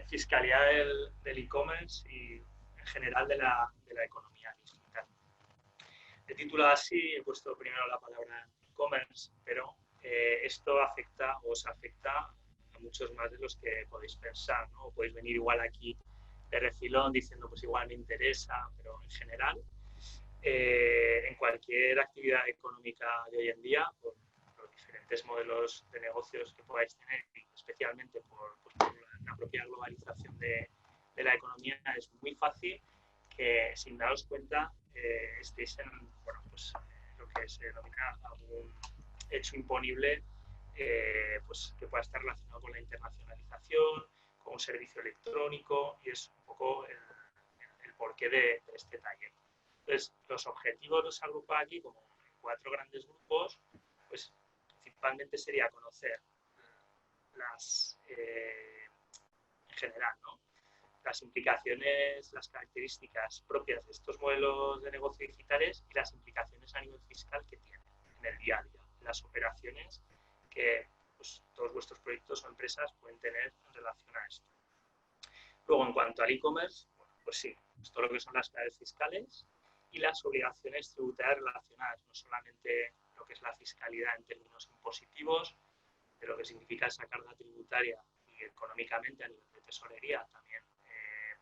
fiscalidad del e-commerce y en general de la economía digital. He titulado así, he puesto primero la palabra e-commerce, pero esto afecta o os afecta a muchos más de los que podéis pensar, ¿no? O podéis venir igual aquí de refilón diciendo pues igual me interesa, pero en general en cualquier actividad económica de hoy en día, por los diferentes modelos de negocios que podáis tener, y especialmente por la propia globalización de la economía, es muy fácil que sin daros cuenta estéis en pues, lo que se denomina algún hecho imponible pues, que pueda estar relacionado con la internacionalización, con un servicio electrónico, y es un poco el porqué de este taller. Entonces, los objetivos los agrupa aquí como en 4 grandes grupos, pues principalmente sería conocer las, en general, ¿no? Las implicaciones, las características propias de estos modelos de negocio digitales y las implicaciones a nivel fiscal que tienen en el día a día, en las operaciones que pues, todos vuestros proyectos o empresas pueden tener en relación a esto. Luego, en cuanto al e-commerce, bueno, pues sí, todo lo que son las claves fiscales y las obligaciones tributarias relacionadas, no solamente lo que es la fiscalidad en términos impositivos, de lo que significa esa carga tributaria y económicamente a nivel de tesorería también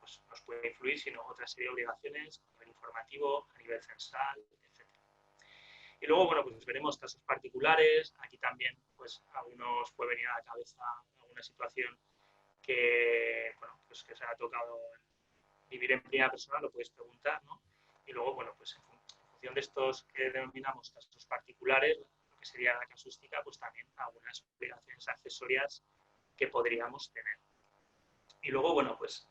pues nos puede influir, sino otra serie de obligaciones a nivel informativo, a nivel censal, etc. Y luego, bueno, pues veremos casos particulares. Aquí también, pues, a algunos puede venir a la cabeza alguna situación que, bueno, pues que se ha tocado vivir en primera persona, lo podéis preguntar, ¿no? Y luego, bueno, pues en función de estos que denominamos casos particulares, lo que sería la casuística, pues también algunas obligaciones accesorias que podríamos tener. Y luego, bueno, pues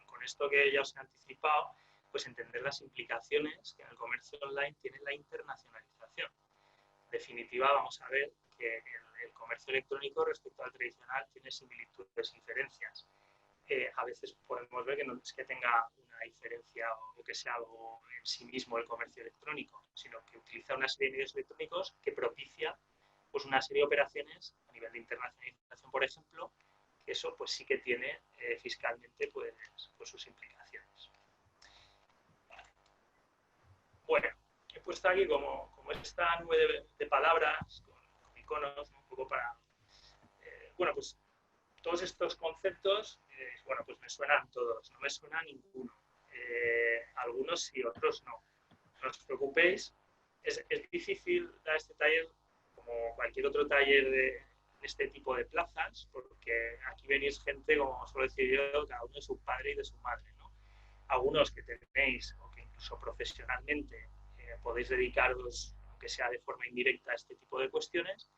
con esto que ya os he anticipado, pues entender las implicaciones que en el comercio online tiene la internacionalización. En definitiva, vamos a ver que el comercio electrónico respecto al tradicional tiene similitudes y diferencias. A veces podemos ver que no es que tenga una diferencia o que sea algo en sí mismo el comercio electrónico, sino que utiliza una serie de medios electrónicos que propicia pues, una serie de operaciones a nivel de internacionalización, por ejemplo, que eso pues sí que tiene fiscalmente pues sus implicaciones. Vale. Bueno, he puesto aquí como esta nube de palabras con iconos, ¿no? Un poco para, bueno, pues todos estos conceptos, bueno, pues me suenan todos, no me suena ninguno. Algunos sí, otros no. No os preocupéis, es difícil dar este taller como cualquier otro taller de este tipo de plazas, porque aquí venís gente, como suelo decir yo, cada uno de su padre y de su madre, ¿no? Algunos que tenéis, o que incluso profesionalmente podéis dedicaros, aunque sea de forma indirecta, a este tipo de cuestiones,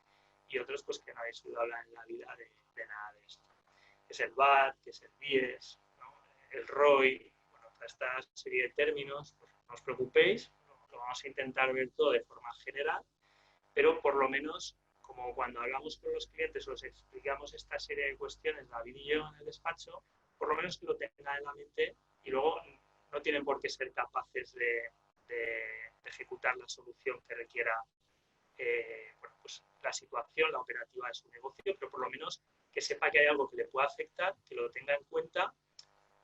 y otros pues que no habéis oído hablar en la vida de nada de esto. ¿Qué es el VAT? ¿Qué es el BIES? ¿No? El ROI, bueno, toda esta serie de términos, pues no os preocupéis, lo vamos a intentar ver todo de forma general, pero por lo menos, como cuando hablamos con los clientes o les explicamos esta serie de cuestiones, David y yo en el despacho, por lo menos que lo tengan en la mente y luego no tienen por qué ser capaces de ejecutar la solución que requiera bueno, pues la situación, la operativa de su negocio, pero por lo menos que sepa que hay algo que le pueda afectar, que lo tenga en cuenta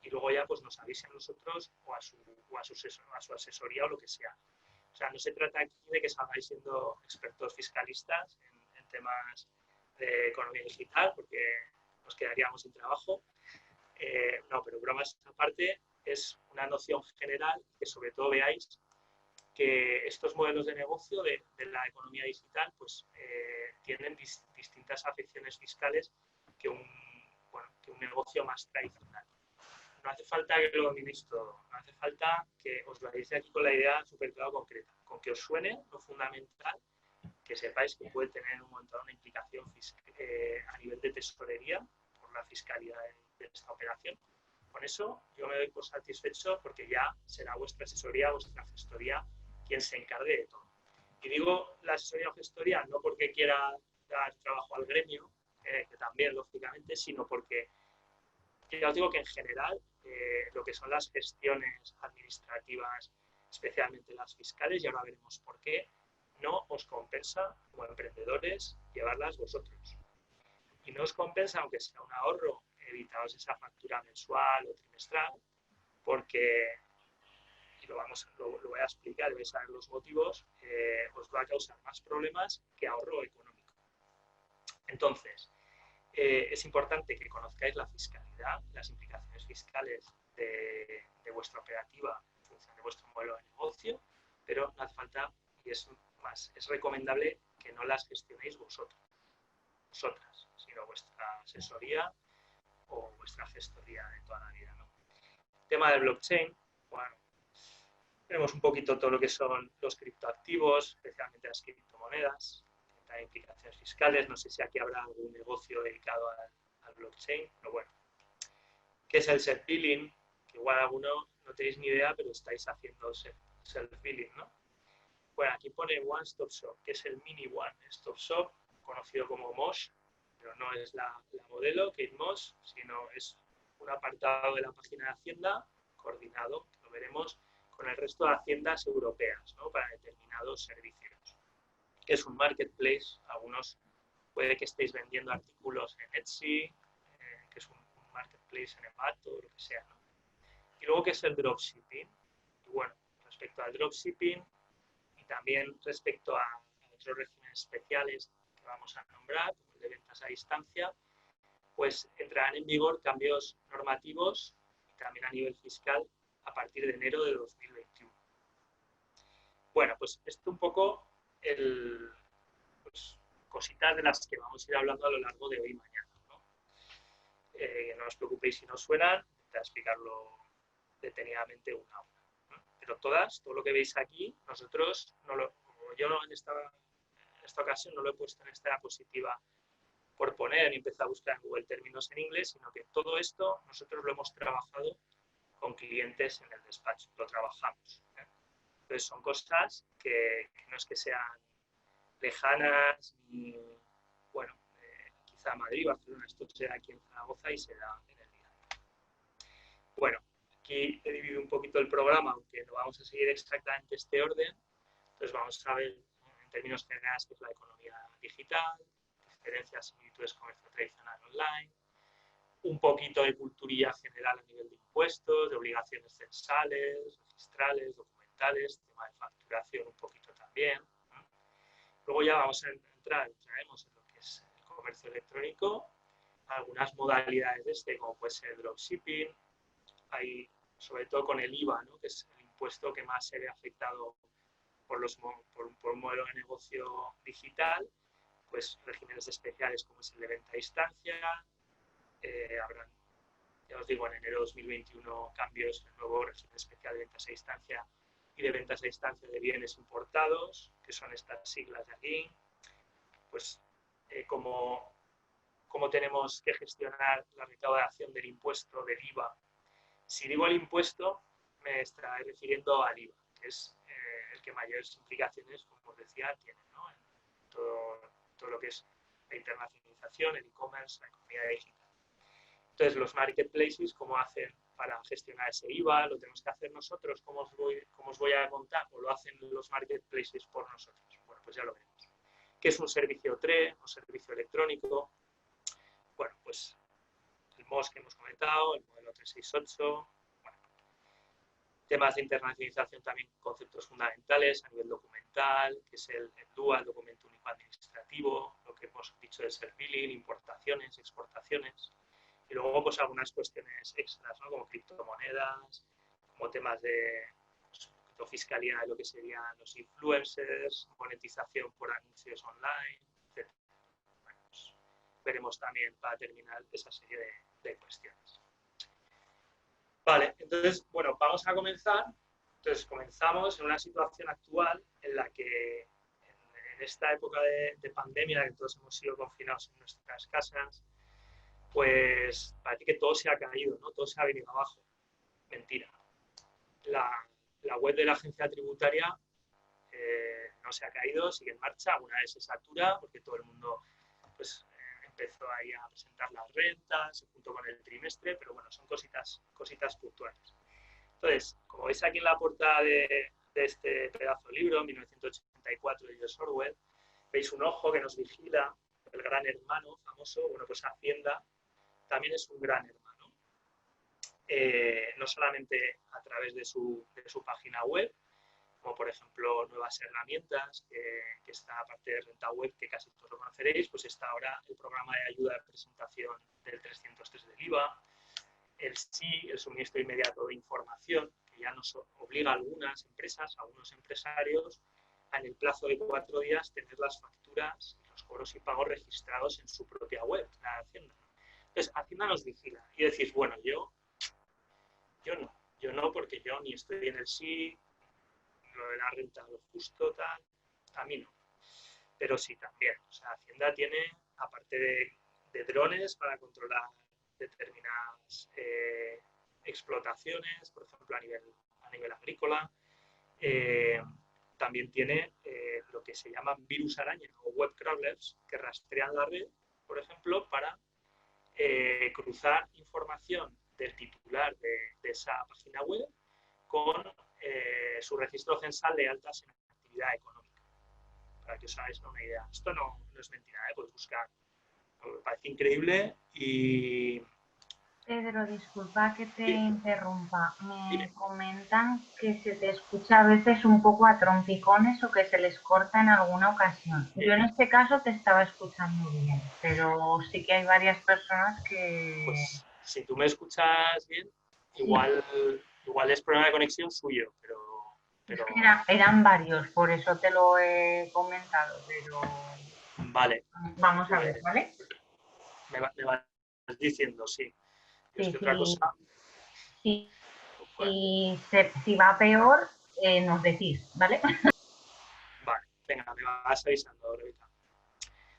y luego ya pues nos avise a nosotros o a su asesoría o lo que sea. O sea, no se trata aquí de que salgáis siendo expertos fiscalistas en temas de economía digital, porque nos quedaríamos sin trabajo. No, pero bromas aparte, es una noción general que sobre todo veáis que estos modelos de negocio de la economía digital pues tienen distintas afecciones fiscales que un negocio más tradicional. No hace falta que lo dominéis todo, no hace falta que os vayáis de aquí con la idea súper clara concreta, con que os suene lo fundamental, que sepáis que puede tener un montón una implicación a nivel de tesorería por la fiscalidad de esta operación. Con eso yo me doy por satisfecho porque ya será vuestra asesoría, vuestra gestoría quien se encargue de todo. Y digo la asesoría o gestoría no porque quiera dar trabajo al gremio, que también, lógicamente, sino porque ya os digo que en general lo que son las gestiones administrativas, especialmente las fiscales, y ahora veremos por qué, no os compensa como emprendedores llevarlas vosotros. y no os compensa, aunque sea un ahorro, evitaos esa factura mensual o trimestral, porque, y lo voy a explicar, y vais a ver los motivos, os va a causar más problemas que ahorro económico. Entonces, es importante que conozcáis la fiscalidad, las implicaciones fiscales de vuestra operativa en función de vuestro modelo de negocio, pero no hace falta, y es recomendable que no las gestionéis vosotras, sino vuestra asesoría o vuestra gestoría de toda la vida, ¿no? Tema del blockchain, bueno, tenemos un poquito todo lo que son los criptoactivos, especialmente las criptomonedas, también implicaciones fiscales. No sé si aquí habrá algún negocio dedicado al blockchain, pero bueno. ¿Qué es el self-billing? Que igual alguno no tenéis ni idea, pero estáis haciendo self-billing, ¿no? Bueno, aquí pone One Stop Shop, que es el mini One Stop Shop, conocido como Mosh, pero no es la modelo, Kate Mosh, sino es un apartado de la página de Hacienda coordinado, que lo veremos, con el resto de haciendas europeas, ¿no? Para determinados servicios. Es un marketplace, algunos puede que estéis vendiendo artículos en Etsy, que es un marketplace en Embato, o lo que sea, ¿no? Y luego, ¿qué es el dropshipping? Y bueno, respecto al dropshipping y también respecto a otros regímenes especiales que vamos a nombrar, como el de ventas a distancia, pues entrarán en vigor cambios normativos y también a nivel fiscal a partir de enero de 2021. Bueno, pues esto un poco pues, cositas de las que vamos a ir hablando a lo largo de hoy y mañana, ¿no? No os preocupéis si no suenan, voy a explicarlo detenidamente una a una, ¿no? Pero todo lo que veis aquí, nosotros, yo en esta ocasión no lo he puesto en esta diapositiva por poner y empezar a buscar en Google términos en inglés, sino que todo esto nosotros lo hemos trabajado con clientes en el despacho, lo trabajamos, ¿eh? Entonces son cosas que no es que sean lejanas ni, bueno, quizá Madrid, Barcelona, esto se da aquí en Zaragoza y se da en el día. Bueno, aquí he dividido un poquito el programa, aunque no vamos a seguir exactamente este orden. Entonces vamos a ver en términos generales qué es la economía digital, diferencias, similitudes, comercio tradicional online, un poquito de culturilla general a nivel de impuestos, de obligaciones censales, registrales, documentales, tema de facturación un poquito también. Luego ya vamos a entraremos en lo que es el comercio electrónico, algunas modalidades de este, como puede ser el dropshipping, hay sobre todo con el IVA, ¿no? Que es el impuesto que más se ve afectado por un modelo de negocio digital, pues regímenes especiales como es el de venta a distancia, habrán, ya os digo, en enero de 2021 cambios en el nuevo régimen especial de ventas a distancia y de ventas a distancia de bienes importados, que son estas siglas de aquí. Pues como tenemos que gestionar la recaudación del impuesto del IVA. Si digo el impuesto, me estaré refiriendo al IVA, que es el que mayores implicaciones, como os decía, tiene, ¿no? En todo lo que es la internacionalización, el e-commerce, la economía digital. Entonces, los marketplaces, ¿cómo hacen para gestionar ese IVA? ¿Lo tenemos que hacer nosotros? ¿Cómo os voy a contar? ¿O lo hacen los marketplaces por nosotros? Bueno, pues ya lo veremos. ¿Qué es un servicio TRE, un servicio electrónico? Bueno, pues el MOS que hemos comentado, el modelo 368, bueno, temas de internacionalización también, conceptos fundamentales a nivel documental, que es el DUA, el documento único administrativo, lo que hemos dicho de self-billing, importaciones, exportaciones, y luego pues algunas cuestiones extras, ¿no? Como criptomonedas, como temas de pues, fiscalidad de lo que serían los influencers, monetización por anuncios online, etc. Bueno, pues, veremos también para terminar esa serie de cuestiones. Vale, entonces, bueno, vamos a comenzar. Entonces, comenzamos en una situación actual en la que en esta época de pandemia, en la que todos hemos sido confinados en nuestras casas, pues parece que todo se ha caído, ¿no? Todo se ha venido abajo. Mentira. La web de la agencia tributaria no se ha caído, sigue en marcha, alguna vez se satura porque todo el mundo pues, empezó ahí a presentar las rentas junto con el trimestre, pero bueno, son cositas puntuales. Entonces, como veis aquí en la portada de este pedazo de libro, 1984 de George Orwell, veis un ojo que nos vigila, el gran hermano famoso, bueno, pues Hacienda también es un gran hermano. No solamente a través de su página web, como por ejemplo nuevas herramientas, que está aparte de Renta Web, que casi todos lo conoceréis, pues está ahora el programa de ayuda de presentación del 303 del IVA, el SI, el suministro inmediato de información, que ya nos obliga a algunas empresas, a algunos empresarios, a en el plazo de 4 días tener las facturas, los cobros y pagos registrados en su propia web, la Hacienda. Entonces, Hacienda nos vigila y decís, bueno, yo no, porque yo ni estoy en el SI, lo de la renta lo justo, tal, a mí no. Pero sí también, o sea, Hacienda tiene, aparte de drones para controlar determinadas explotaciones, por ejemplo, a nivel agrícola, también tiene lo que se llaman virus araña o web crawlers que rastrean la red, por ejemplo, para cruzar información del titular de esa página web con su registro censal de altas en actividad económica. Para que os hagáis una idea. Esto no es mentira, podéis buscar. Me parece increíble y... Pedro, disculpa que te interrumpa. Me Dime. comentan que se te escucha a veces un poco a trompicones o que se les corta en alguna ocasión. Yo en este caso te estaba escuchando bien, pero sí que hay varias personas que... Pues si tú me escuchas bien, Sí, igual es problema de conexión suyo, pero es que eran varios, por eso te lo he comentado, pero vale, vamos a ver, pues ¿vale? me vas diciendo, sí. Yo es Sí, que otra sí, cosa, sí, bueno, si va peor, nos decís, ¿vale? vale, venga, me vas avisando ahorita.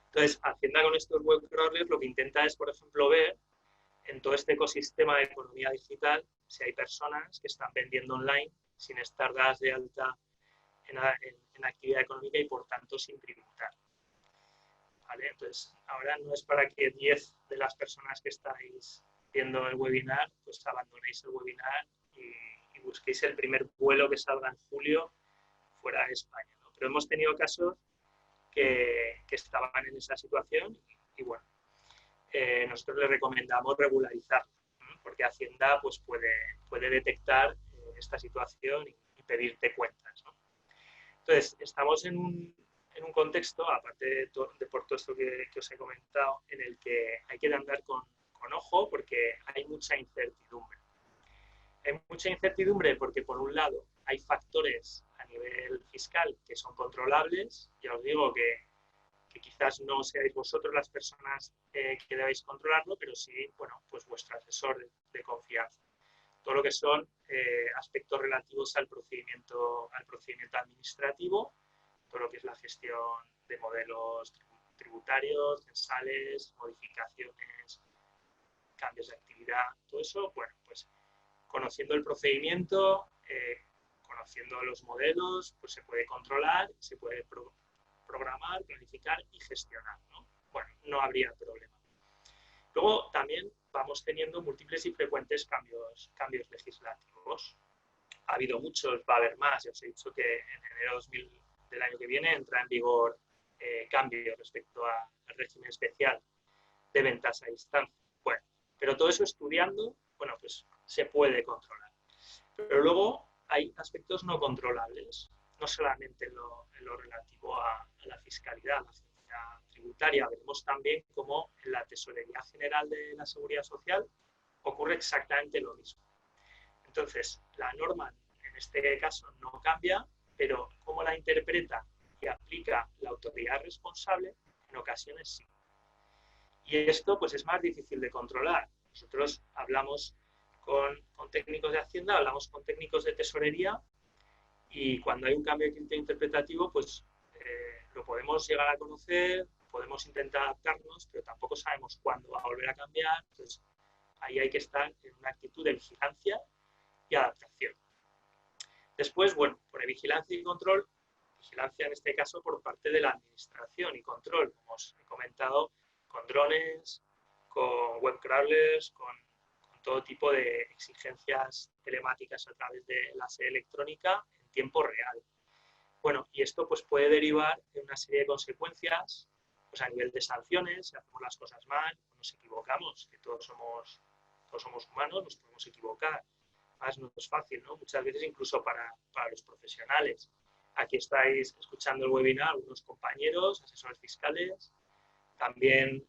Entonces, Hacienda con estos web crawlers lo que intenta es, por ejemplo, ver en todo este ecosistema de economía digital si hay personas que están vendiendo online sin estar dadas de alta en actividad económica y, por tanto, sin tributar. ¿Vale? Entonces, ahora no es para que 10 de las personas que estáis viendo el webinar, pues abandonéis el webinar y busquéis el primer vuelo que salga en julio fuera de España, ¿no? Pero hemos tenido casos que estaban en esa situación y bueno, nosotros les recomendamos regularizar, ¿no? Porque Hacienda pues puede detectar esta situación y pedirte cuentas, ¿no? Entonces, estamos en un contexto, aparte de por todo esto que os he comentado, en el que hay que andar con ojo porque hay mucha incertidumbre. Hay mucha incertidumbre porque, por un lado, hay factores a nivel fiscal que son controlables. Ya os digo que quizás no seáis vosotros las personas que debéis controlarlo, pero sí, bueno, pues vuestro asesor de confianza. Todo lo que son aspectos relativos al procedimiento administrativo, todo lo que es la gestión de modelos tributarios, censales, modificaciones, cambios de actividad, todo eso, bueno, pues conociendo el procedimiento, conociendo los modelos, pues se puede controlar, se puede programar, planificar y gestionar, ¿no? Bueno, no habría problema. Luego también vamos teniendo múltiples y frecuentes cambios legislativos. Ha habido muchos, va a haber más. Ya os he dicho que en enero del año que viene entra en vigor cambios respecto al régimen especial de ventas a distancia. Bueno, pero todo eso estudiando, bueno, pues se puede controlar. Pero luego hay aspectos no controlables, no solamente en lo relativo a la fiscalidad, a la agencia tributaria. Veremos también cómo en la Tesorería General de la Seguridad Social ocurre exactamente lo mismo. Entonces, la norma en este caso no cambia, pero cómo la interpreta y aplica la autoridad responsable, en ocasiones sí. Y esto pues es más difícil de controlar. Nosotros hablamos con técnicos de Hacienda, hablamos con técnicos de tesorería y cuando hay un cambio interpretativo pues lo podemos llegar a conocer, podemos intentar adaptarnos, pero tampoco sabemos cuándo va a volver a cambiar. Entonces ahí hay que estar en una actitud de vigilancia y adaptación. Después, bueno, por vigilancia y control, vigilancia en este caso por parte de la administración y control, como os he comentado, con drones, con web crawlers, con todo tipo de exigencias telemáticas a través de la sede electrónica en tiempo real. Bueno, y esto pues puede derivar en una serie de consecuencias pues a nivel de sanciones, si hacemos las cosas mal, nos equivocamos, que todos somos humanos, nos podemos equivocar. Más no es fácil, ¿no? Muchas veces incluso para los profesionales. Aquí estáis escuchando el webinar algunos compañeros, asesores fiscales, también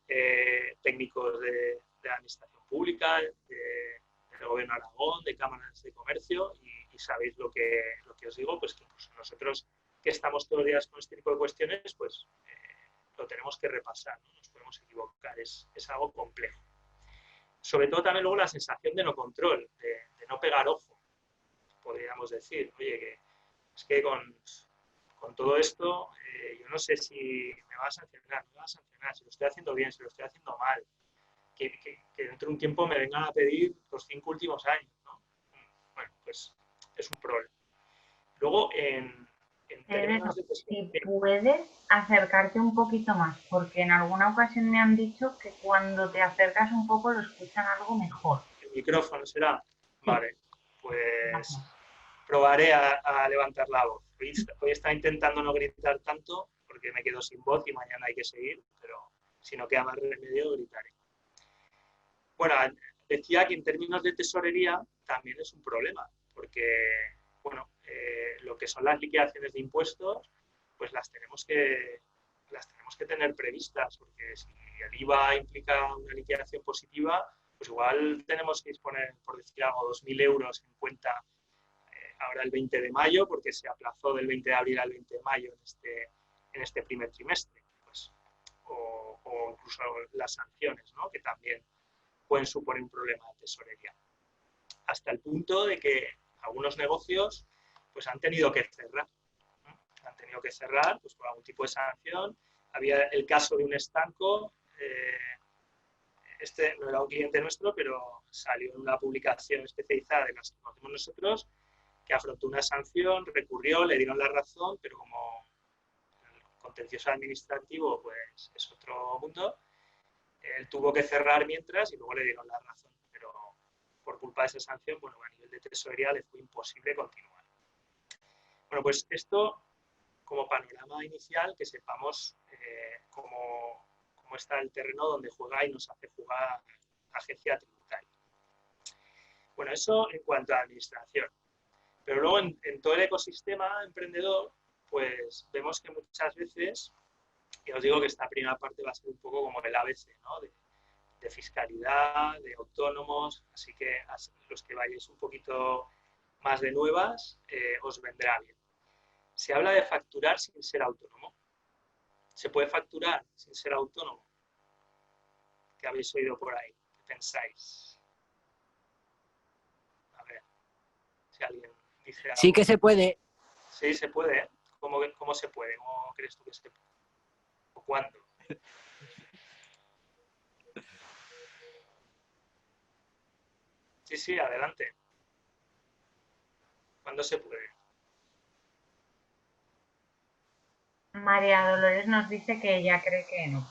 técnicos de la administración pública, del Gobierno de Aragón, de cámaras de comercio, y sabéis lo que os digo, pues que incluso nosotros que estamos todos los días con este tipo de cuestiones, pues lo tenemos que repasar, ¿no? Nos podemos equivocar, es algo complejo. Sobre todo también luego la sensación de no control, de no pegar ojo, podríamos decir. Oye, que es que con todo esto, yo no sé si me va a sancionar, no me va a sancionar, si lo estoy haciendo bien, si lo estoy haciendo mal, que dentro de un tiempo me vengan a pedir los 5 últimos años, ¿no? Bueno, pues es un problema. Luego, en términos de... Si puedes acercarte un poquito más, porque en alguna ocasión me han dicho que cuando te acercas un poco lo escuchan algo mejor. ¿El micrófono será? Sí. Vale, pues probaré a levantar la voz. Hoy estaba intentando no gritar tanto porque me quedo sin voz y mañana hay que seguir, pero si no queda más remedio, gritaré. Bueno, decía que en términos de tesorería también es un problema, porque, bueno, lo que son las liquidaciones de impuestos, pues las tenemos que tener previstas, porque si el IVA implica una liquidación positiva, pues igual tenemos que disponer, por decir algo, 2.000 euros en cuenta ahora el 20 de mayo, porque se aplazó del 20 de abril al 20 de mayo en este primer trimestre, pues, o incluso las sanciones, ¿no? Que también pueden suponer un problema de tesorería. Hasta el punto de que algunos negocios pues han tenido que cerrar. Han tenido que cerrar pues, por algún tipo de sanción. Había el caso de un estanco, este no era un cliente nuestro, pero salió en una publicación especializada de las que conocemos nosotros, que afrontó una sanción, recurrió, le dieron la razón, pero como el contencioso administrativo pues, es otro mundo, él tuvo que cerrar mientras y luego le dieron la razón, pero por culpa de esa sanción, bueno, a nivel de tesorería le fue imposible continuar. Bueno, pues esto como panorama inicial, que sepamos cómo está el terreno donde juega y nos hace jugar la agencia tributaria. Bueno, eso en cuanto a administración. Pero luego en todo el ecosistema emprendedor, pues vemos que muchas veces, y os digo que esta primera parte va a ser un poco como el ABC, ¿no? De fiscalidad, de autónomos, así que los que vayáis un poquito más de nuevas, os vendrá bien. Se habla de facturar sin ser autónomo. ¿Se puede facturar sin ser autónomo? ¿Qué habéis oído por ahí? ¿Qué pensáis? A ver, si alguien dice algo. Sí que se puede. Sí, se puede, ¿eh? ¿Cómo se puede? ¿Cómo crees tú que se puede? ¿O cuándo? Sí, sí, adelante. ¿Cuándo se puede? María Dolores nos dice que ella cree que no.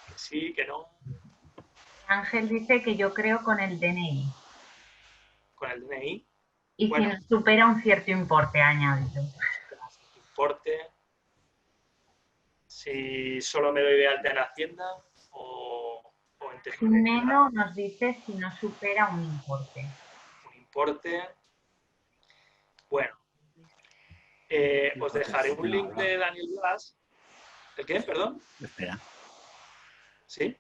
Que sí, que no. Ángel dice que yo creo con el DNI. ¿Con el DNI? Y bueno, si no supera un cierto importe, ha añadido. Importe. Si solo me doy de alta en Hacienda o en tesorería. Jimeno nos dice si no supera un importe. Un importe. Bueno, os dejaré un link de Daniel Blas. ¿El qué? Perdón. Espera. ¿Sí?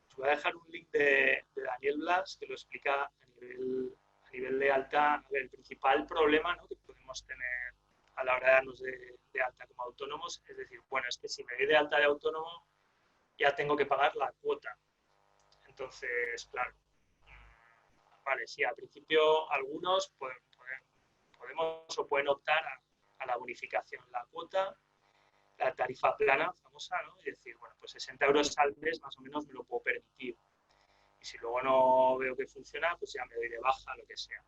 Os voy a dejar un link de Daniel Blas que lo explica a nivel de alta. A ver, el principal problema, ¿no?, que podemos tener a la hora de darnos de alta como autónomos, es decir, bueno, es que si me doy de alta de autónomo ya tengo que pagar la cuota. Entonces, claro, vale, sí, al principio algunos podemos o pueden optar a la bonificación, la cuota, la tarifa plana famosa, ¿no? Es decir, bueno, pues 60 euros al mes más o menos me lo puedo permitir. Y si luego no veo que funciona, pues ya me doy de baja, lo que sea.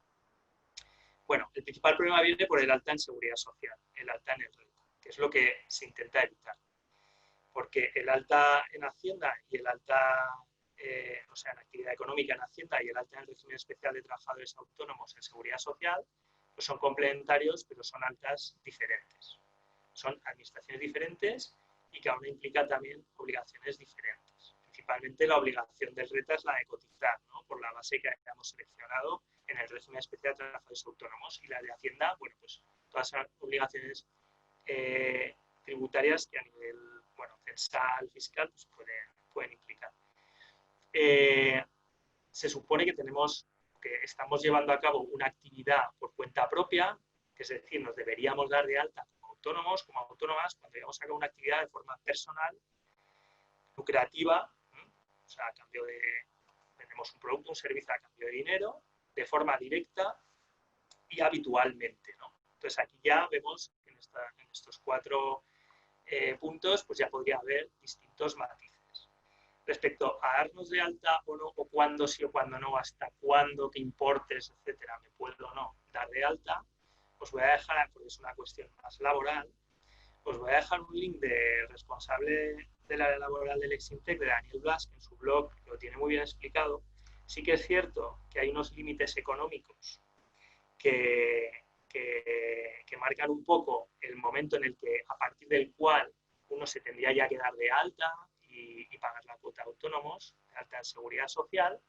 Bueno, el principal problema viene por el alta en seguridad social, el alta en el RENCO, que es lo que se intenta evitar. Porque el alta en Hacienda y el alta, o sea, en actividad económica en Hacienda y el alta en el régimen especial de trabajadores autónomos en seguridad social, pues son complementarios, pero son altas diferentes. son administraciones diferentes y cada una implica también obligaciones diferentes. Principalmente la obligación del RETA es la de cotizar, ¿no? Por la base que hayamos seleccionado en el régimen especial de trabajadores autónomos, y la de Hacienda, bueno, pues todas esas obligaciones tributarias que a nivel, bueno, censal, fiscal, pues pueden implicar. Se supone que estamos llevando a cabo una actividad por cuenta propia, que es decir, nos deberíamos dar de alta como autónomos, como autónomas, cuando llevamos a cabo una actividad de forma personal, lucrativa, o sea, a cambio de, vendemos un producto, un servicio a cambio de dinero, de forma directa y habitualmente, ¿no? Entonces aquí ya vemos en estos 4 puntos, pues ya podría haber distintos matices. Respecto a darnos de alta o no, o cuándo sí o cuándo no, hasta cuándo, qué importes, etcétera, me puedo o no dar de alta, os voy a dejar, porque es una cuestión más laboral, os voy a dejar un link del responsable del área laboral del Exintec, de Daniel Blas, que en su blog lo tiene muy bien explicado. Sí que es cierto que hay unos límites económicos que marcan un poco el momento en el que, a partir del cual uno se tendría ya que dar de alta y pagar la cuota de autónomos, de alta en seguridad social,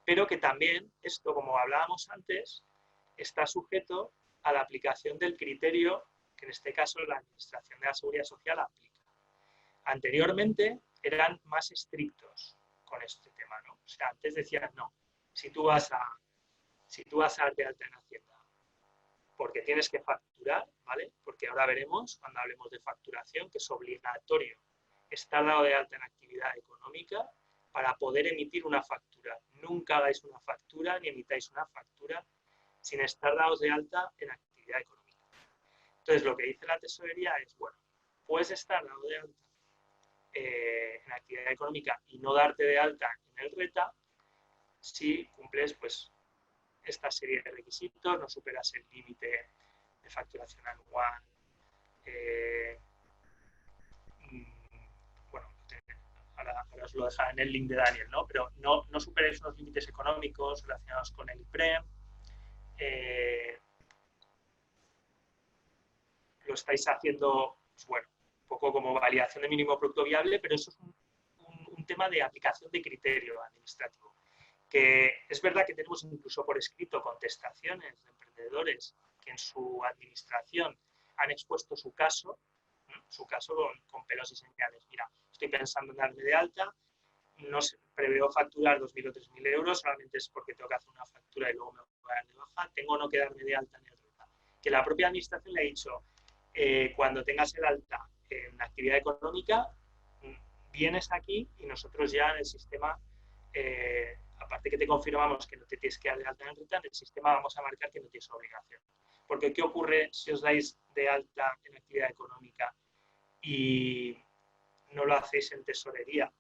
pero que también esto, como hablábamos antes, está sujeto a la aplicación del criterio que en este caso la Administración de la Seguridad Social aplica. Anteriormente eran más estrictos con este tema, ¿no? O sea, antes decían, no, si tú vas a darte alta en Hacienda porque tienes que facturar, ¿vale? Porque ahora veremos, cuando hablemos de facturación, que es obligatorio estar dado de alta en actividad económica para poder emitir una factura. Nunca hagáis una factura ni emitáis una factura sin estar dados de alta en actividad económica. Entonces, lo que dice la tesorería es, bueno, puedes estar dado de alta en actividad económica y no darte de alta en el RETA si cumples, pues, esta serie de requisitos, no superas el límite de facturación anual, bueno, ahora os lo dejaré en el link de Daniel, ¿no? Pero no superéis unos límites económicos relacionados con el IPREM, lo estáis haciendo, pues bueno, un poco como validación de mínimo producto viable, pero eso es un tema de aplicación de criterio administrativo. Que es verdad que tenemos incluso por escrito contestaciones de emprendedores que en su administración han expuesto su caso con pelos y señales. Mira, estoy pensando en darme de alta, no preveo facturar 2.000 o 3.000 euros, solamente es porque tengo que hacer una factura y luego me voy a dar de baja, tengo no que darme de alta en el RETA. Que la propia administración le ha dicho, cuando tengas el alta en actividad económica, vienes aquí y nosotros ya en el sistema, aparte que te confirmamos que no te tienes que dar de alta en el RETA, en el sistema vamos a marcar que no tienes obligación. Porque ¿qué ocurre si os dais de alta en actividad económica y no lo hacéis en tesorería?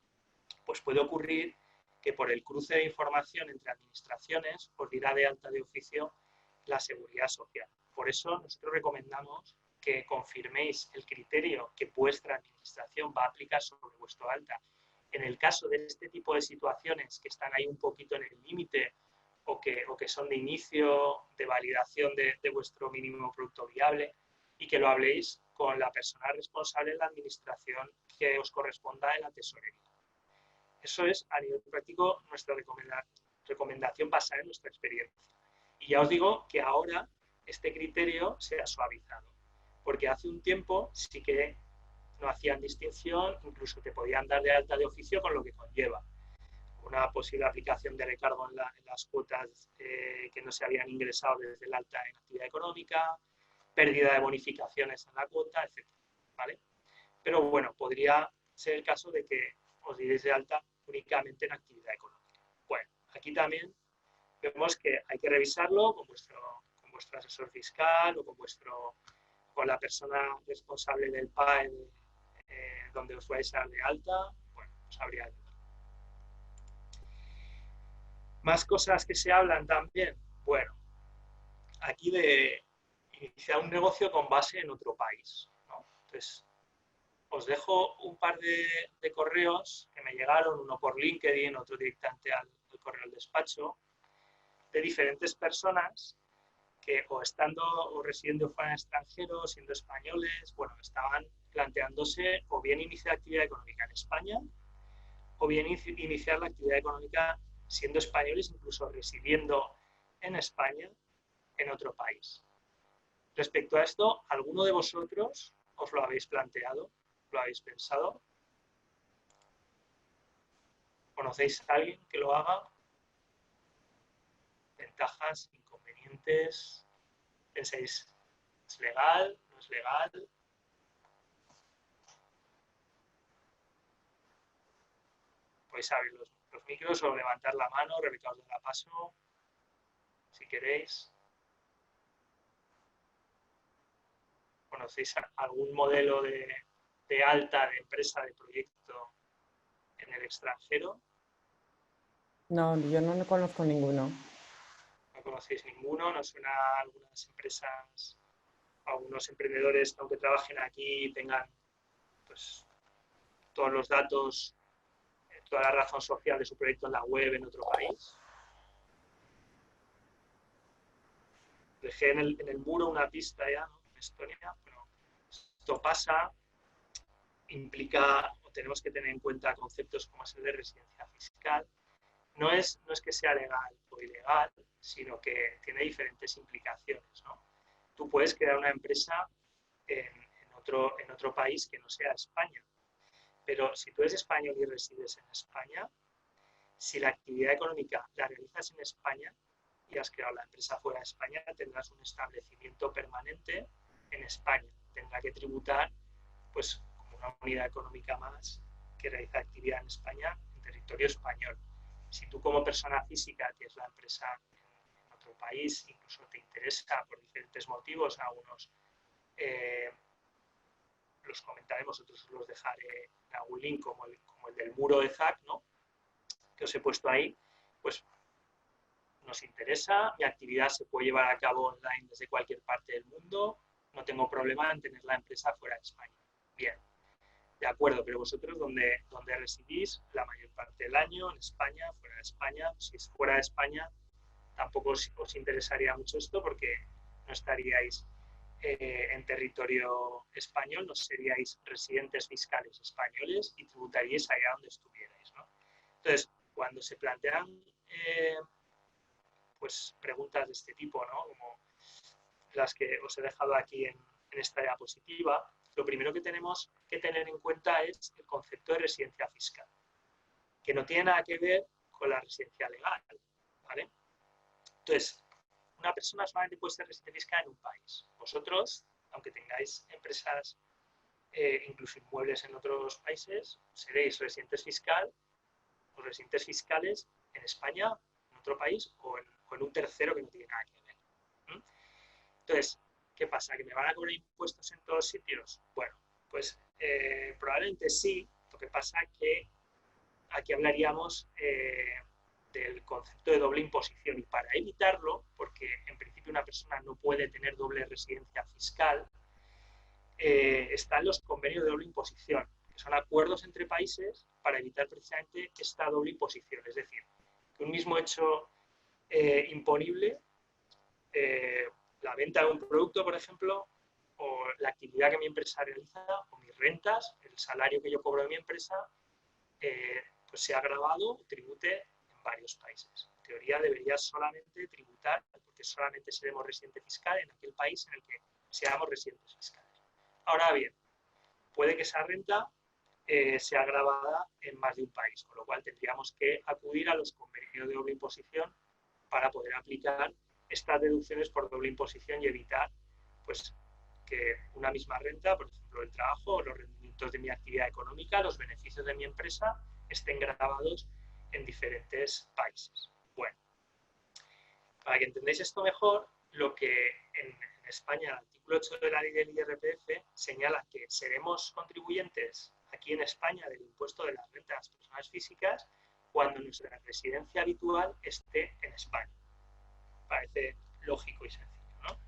Pues puede ocurrir que por el cruce de información entre administraciones os dirá de alta de oficio la seguridad social. Por eso nosotros recomendamos que confirméis el criterio que vuestra administración va a aplicar sobre vuestro alta. En el caso de este tipo de situaciones que están ahí un poquito en el límite o que son de inicio de validación de vuestro mínimo producto viable, y que lo habléis con la persona responsable en la administración que os corresponda en la tesorería. Eso es, a nivel práctico, nuestra recomendación basada en nuestra experiencia. Y ya os digo que ahora este criterio se ha suavizado, porque hace un tiempo sí que no hacían distinción, incluso te podían dar de alta de oficio con lo que conlleva una posible aplicación de recargo en las cuotas que no se habían ingresado desde el alta en actividad económica, pérdida de bonificaciones en la cuota, etc. ¿Vale? Pero bueno, podría ser el caso de que os diréis de alta únicamente en actividad económica. Bueno, aquí también vemos que hay que revisarlo con vuestro asesor fiscal o con la persona responsable del PAE donde os vais a dar de alta. Bueno, os habría ayudado. Más cosas que se hablan también. Bueno, aquí de iniciar un negocio con base en otro país, ¿no? Entonces, os dejo un par de correos que me llegaron, uno por LinkedIn, otro directamente al correo del despacho, de diferentes personas que o estando o residiendo fuera en extranjero, siendo españoles, bueno, estaban planteándose o bien iniciar actividad económica en España o bien iniciar la actividad económica siendo españoles, incluso residiendo en España, en otro país. Respecto a esto, ¿alguno de vosotros os lo habéis planteado? ¿Lo habéis pensado? ¿Conocéis a alguien que lo haga? ¿Ventajas, inconvenientes? ¿Pensáis, es legal, no es legal? Podéis abrir los micros o levantar la mano, Rebeca os dará paso, si queréis. ¿Conocéis algún modelo de alta, de empresa, de proyecto en el extranjero? No, yo no conozco ninguno. ¿No conocéis ninguno? ¿No suena a algunas empresas, algunos emprendedores, aunque trabajen aquí, tengan pues, todos los datos, toda la razón social de su proyecto en la web en otro país? Dejé en el muro una pista ya, ¿no? En Estonia, pero esto pasa, implica, o tenemos que tener en cuenta conceptos como es el de residencia fiscal. No es que sea legal o ilegal, sino que tiene diferentes implicaciones, ¿no? Tú puedes crear una empresa en otro país que no sea España, pero si tú eres español y resides en España, si la actividad económica la realizas en España y has creado la empresa fuera de España, tendrás un establecimiento permanente en España. Tendrá que tributar pues, como una unidad económica más que realiza actividad en España, en territorio español. Si tú como persona física tienes la empresa en otro país, incluso te interesa por diferentes motivos, algunos los comentaremos, otros los dejaré en algún link, como el del muro de ZAC, ¿no? Que os he puesto ahí, pues nos interesa, mi actividad se puede llevar a cabo online desde cualquier parte del mundo, no tengo problema en tener la empresa fuera de España. Bien, de acuerdo, pero vosotros ¿dónde residís la mayor parte del año? ¿En España? ¿Fuera de España? Si es fuera de España, tampoco os interesaría mucho esto porque no estaríais en territorio español, no seríais residentes fiscales españoles y tributaríais allá donde estuvierais, ¿no? Entonces, cuando se plantean pues preguntas de este tipo, ¿no? Como las que os he dejado aquí en esta diapositiva, lo primero que tenemos que tener en cuenta es el concepto de residencia fiscal, que no tiene nada que ver con la residencia legal, ¿vale? Entonces, una persona solamente puede ser residente fiscal en un país. Vosotros, aunque tengáis empresas, incluso inmuebles en otros países, seréis residentes fiscales en España, en otro país o en un tercero que no tiene nada que ver. Entonces, ¿qué pasa? ¿Que me van a cobrar impuestos en todos sitios? Bueno, pues probablemente sí. Lo que pasa es que aquí hablaríamos del concepto de doble imposición y para evitarlo, porque en principio una persona no puede tener doble residencia fiscal, están los convenios de doble imposición, que son acuerdos entre países para evitar precisamente esta doble imposición. Es decir, que un mismo hecho imponible, la venta de un producto, por ejemplo, o la actividad que mi empresa realiza, o mis rentas, el salario que yo cobro de mi empresa, pues sea grabado o tribute en varios países. En teoría debería solamente tributar, porque solamente seremos residente fiscal en aquel país en el que seamos residentes fiscales. Ahora bien, puede que esa renta sea grabada en más de un país, con lo cual tendríamos que acudir a los convenios de doble imposición para poder aplicar estas deducciones por doble imposición y evitar pues, que una misma renta, por ejemplo, el trabajo o los rendimientos de mi actividad económica, los beneficios de mi empresa, estén grabados en diferentes países. Bueno, para que entendáis esto mejor, lo que en España, el artículo 8 de la ley del IRPF señala que seremos contribuyentes aquí en España del impuesto de la renta de las personas físicas cuando nuestra residencia habitual esté en España. Parece lógico y sencillo, ¿no?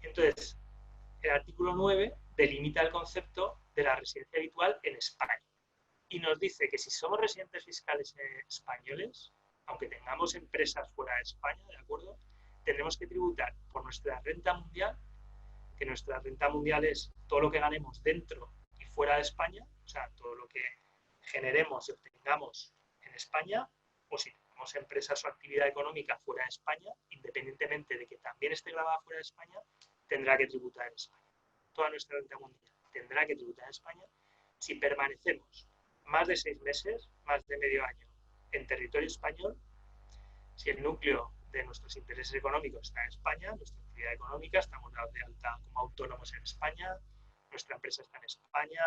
Entonces, el artículo 9 delimita el concepto de la residencia habitual en España y nos dice que si somos residentes fiscales españoles, aunque tengamos empresas fuera de España, ¿de acuerdo? tendremos que tributar por nuestra renta mundial, que nuestra renta mundial es todo lo que ganemos dentro y fuera de España, o sea, todo lo que generemos y obtengamos en España, o si tenemos empresas o actividad económica fuera de España, independientemente de que también esté grabada fuera de España, tendrá que tributar en España. Toda nuestra renta mundial tendrá que tributar en España. Si permanecemos más de 6 meses, más de medio año en territorio español, si el núcleo de nuestros intereses económicos está en España, nuestra actividad económica, estamos dados de alta como autónomos en España, nuestra empresa está en España,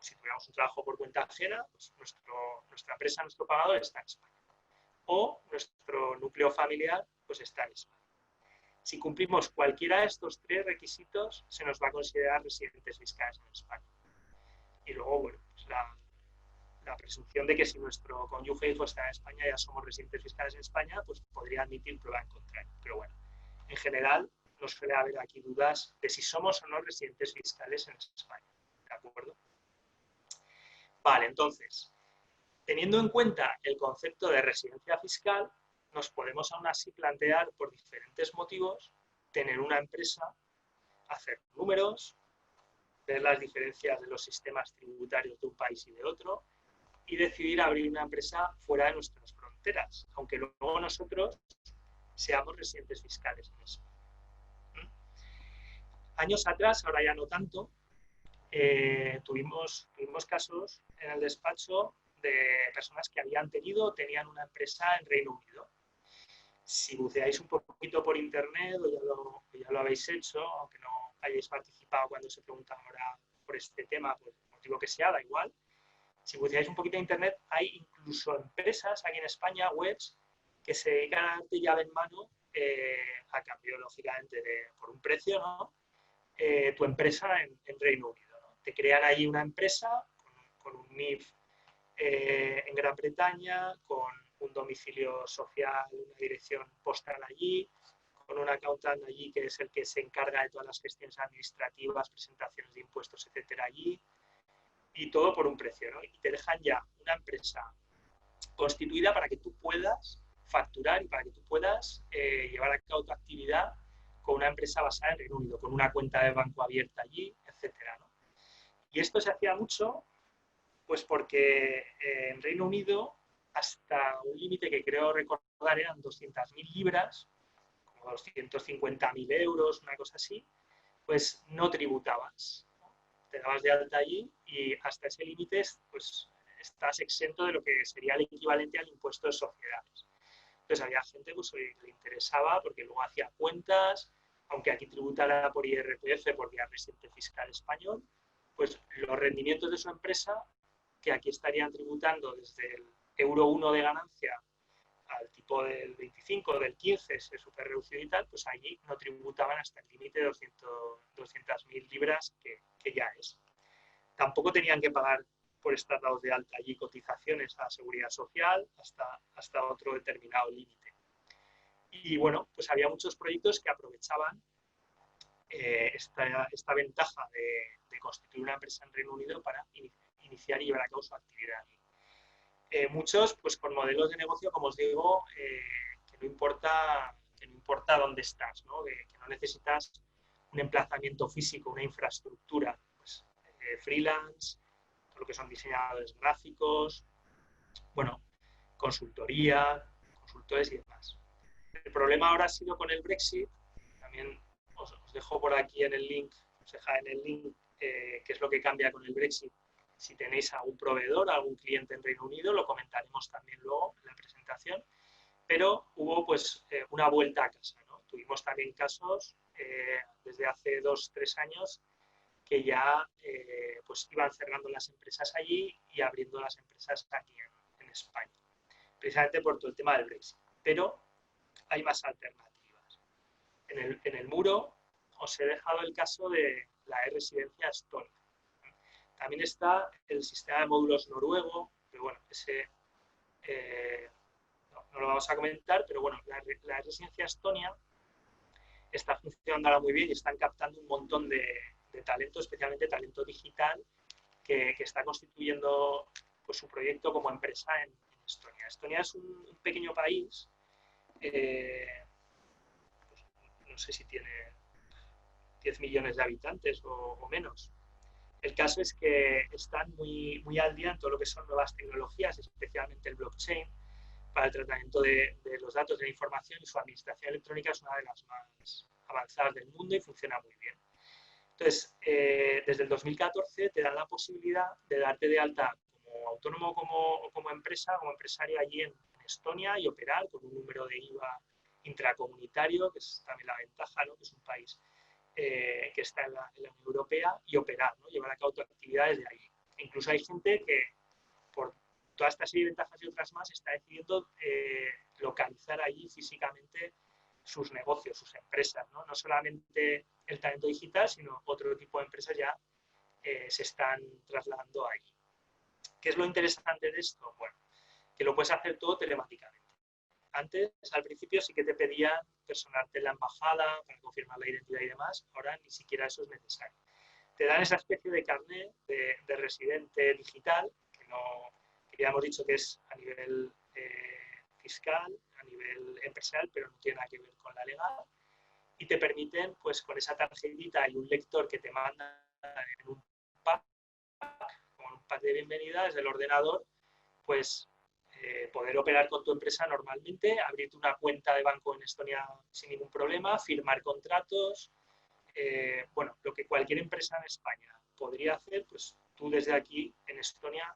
si tuviéramos un trabajo por cuenta ajena, pues nuestra empresa, nuestro pagador está en España. O nuestro núcleo familiar pues está en España. Si cumplimos cualquiera de estos 3 requisitos, se nos va a considerar residentes fiscales en España. Y luego, bueno, pues la presunción de que si nuestro cónyuge hijo está en España, ya somos residentes fiscales en España, pues podría admitir prueba en contrario. Pero bueno, en general no suele haber aquí dudas de si somos o no residentes fiscales en España. ¿De acuerdo? Vale, entonces, teniendo en cuenta el concepto de residencia fiscal, nos podemos aún así plantear, por diferentes motivos, tener una empresa, hacer números, ver las diferencias de los sistemas tributarios de un país y de otro, y decidir abrir una empresa fuera de nuestras fronteras, aunque luego nosotros seamos residentes fiscales en eso. Años atrás, ahora ya no tanto, tuvimos casos en el despacho de personas que habían tenido o tenían una empresa en Reino Unido. Si buceáis un poquito por internet o ya lo habéis hecho, aunque no hayáis participado cuando se pregunta ahora por este tema, por el motivo que sea, da igual. Si buceáis un poquito en internet, hay incluso empresas aquí en España, webs, que se dedican a darte llave en mano a cambio, lógicamente, por un precio, ¿no? Tu empresa en Reino Unido, ¿no? Te crean ahí una empresa con un NIF en Gran Bretaña, con un domicilio social, una dirección postal allí, con un accountant allí que es el que se encarga de todas las gestiones administrativas, presentaciones de impuestos, etcétera, allí, y todo por un precio, ¿no? Y te dejan ya una empresa constituida para que tú puedas facturar y para que tú puedas llevar a cabo tu actividad con una empresa basada en Reino Unido, con una cuenta de banco abierta allí, etcétera, ¿no? Y esto se hacía mucho pues porque en Reino Unido, hasta un límite que creo recordar eran 200.000 libras, como 250.000 euros, una cosa así, pues no tributabas. Te dabas de alta allí y hasta ese límite pues, estás exento de lo que sería el equivalente al impuesto de sociedades. Entonces había gente pues, que le interesaba porque luego hacía cuentas, aunque aquí tributara por IRPF porque era residente fiscal español, pues los rendimientos de su empresa, que aquí estarían tributando desde el euro 1 de ganancia al tipo del 25, del 15, ese súper reducido y tal, pues allí no tributaban hasta el límite de 200.000 libras, que ya es. Tampoco tenían que pagar por estar dados de alta allí cotizaciones a la seguridad social hasta otro determinado límite. Y bueno, pues había muchos proyectos que aprovechaban esta ventaja de constituir una empresa en Reino Unido para iniciar y llevar a cabo su actividad. Muchos, pues con modelos de negocio, como os digo, que no importa dónde estás, ¿no? Que no necesitas un emplazamiento físico, una infraestructura, pues, freelance, todo lo que son diseñadores gráficos, bueno, consultoría, consultores y demás. El problema ahora ha sido con el Brexit, también os dejo por aquí en el link, os dejaré en el link qué es lo que cambia con el Brexit. Si tenéis algún proveedor, algún cliente en Reino Unido, lo comentaremos también luego en la presentación, pero hubo pues una vuelta a casa, ¿no? Tuvimos también casos desde hace 2-3 años que ya pues iban cerrando las empresas allí y abriendo las empresas aquí en España, precisamente por todo el tema del Brexit. Pero hay más alternativas. En el muro os he dejado el caso de la e-residencia Estonia. También está el sistema de módulos noruego, pero bueno, ese no lo vamos a comentar, pero bueno, la residencia Estonia está funcionando ahora muy bien y están captando un montón de talento, especialmente talento digital, que está constituyendo pues, su proyecto como empresa en Estonia. Estonia es un pequeño país no sé si tiene 10 millones de habitantes o menos. El caso es que están muy al día en todo lo que son nuevas tecnologías, especialmente el blockchain, para el tratamiento de los datos, de la información, y su administración electrónica es una de las más avanzadas del mundo y funciona muy bien. Entonces, desde el 2014 te dan la posibilidad de darte de alta como autónomo o como empresa, como empresario allí en Estonia y operar con un número de IVA intracomunitario, que es también la ventaja, ¿no? Que es un país que está en la Unión Europea, y operar, ¿no? Llevar a cabo tus actividades de ahí. Incluso hay gente que, por toda esta serie de ventajas y otras más, está decidiendo localizar allí físicamente sus negocios, sus empresas, ¿no? No solamente el talento digital, sino otro tipo de empresas ya se están trasladando ahí. ¿Qué es lo interesante de esto? Bueno, que lo puedes hacer todo telemáticamente. Antes, al principio, sí que te pedían personarte en la embajada para confirmar la identidad y demás. Ahora ni siquiera eso es necesario. Te dan esa especie de carnet de residente digital, que ya hemos dicho que es a nivel fiscal, a nivel empresarial, pero no tiene nada que ver con la legal. Y te permiten, pues con esa tarjetita y un lector que te mandan en un pack, con un pack de bienvenida desde el ordenador, pues poder operar con tu empresa normalmente, abrirte una cuenta de banco en Estonia sin ningún problema, firmar contratos, bueno, lo que cualquier empresa en España podría hacer, pues tú desde aquí en Estonia,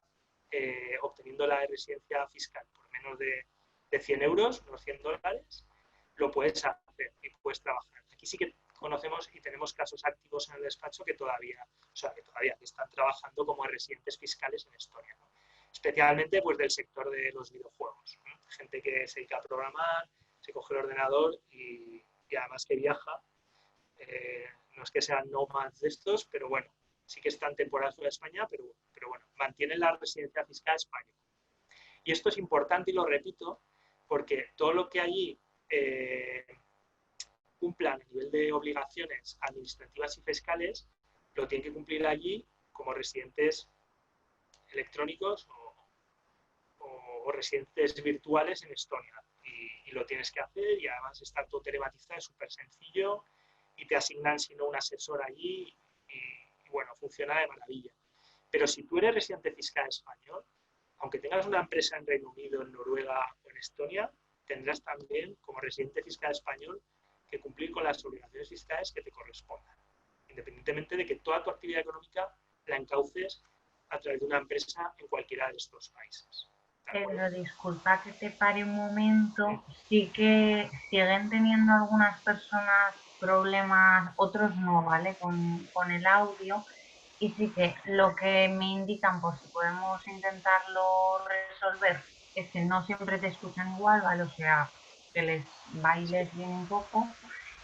obteniendo la residencia fiscal por menos de 100 euros, unos $100, lo puedes hacer y puedes trabajar. Aquí sí que conocemos y tenemos casos activos en el despacho que todavía están trabajando como residentes fiscales en Estonia, ¿no? Especialmente pues del sector de los videojuegos, ¿no? Gente que se dedica a programar, se coge el ordenador y además que viaja. No es que sean nómadas de estos, pero bueno, sí que están temporadas fuera de España, pero bueno, mantienen la residencia fiscal española. Y esto es importante y lo repito, porque todo lo que allí cumplan a nivel de obligaciones administrativas y fiscales, lo tienen que cumplir allí como residentes electrónicos o residentes virtuales en Estonia. Y lo tienes que hacer, y además está todo telematizado, es súper sencillo, y te asignan, si no, un asesor allí, y bueno, funciona de maravilla. Pero si tú eres residente fiscal español, aunque tengas una empresa en Reino Unido, en Noruega o en Estonia, tendrás también, como residente fiscal español, que cumplir con las obligaciones fiscales que te correspondan, independientemente de que toda tu actividad económica la encauces a través de una empresa en cualquiera de estos países. Pero disculpa que te pare un momento, sí que siguen teniendo algunas personas problemas, otros no, ¿vale? Con el audio, y sí que lo que me indican, por si podemos intentarlo resolver, es que no siempre te escuchan igual, ¿vale? O sea, que les bailes bien un poco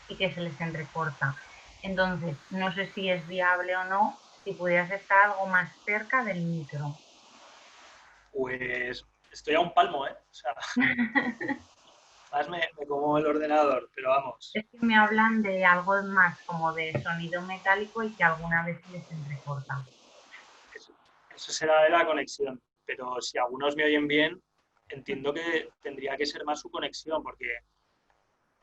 y que se les entrecorta. Entonces, no sé si es viable o no, si pudieras estar algo más cerca del micro. Pues estoy a un palmo, ¿eh? O sea, más me como el ordenador, pero vamos. Es que me hablan de algo más como de sonido metálico y que alguna vez se les entrecorta. Eso será de la conexión, pero si algunos me oyen bien, entiendo que tendría que ser más su conexión, porque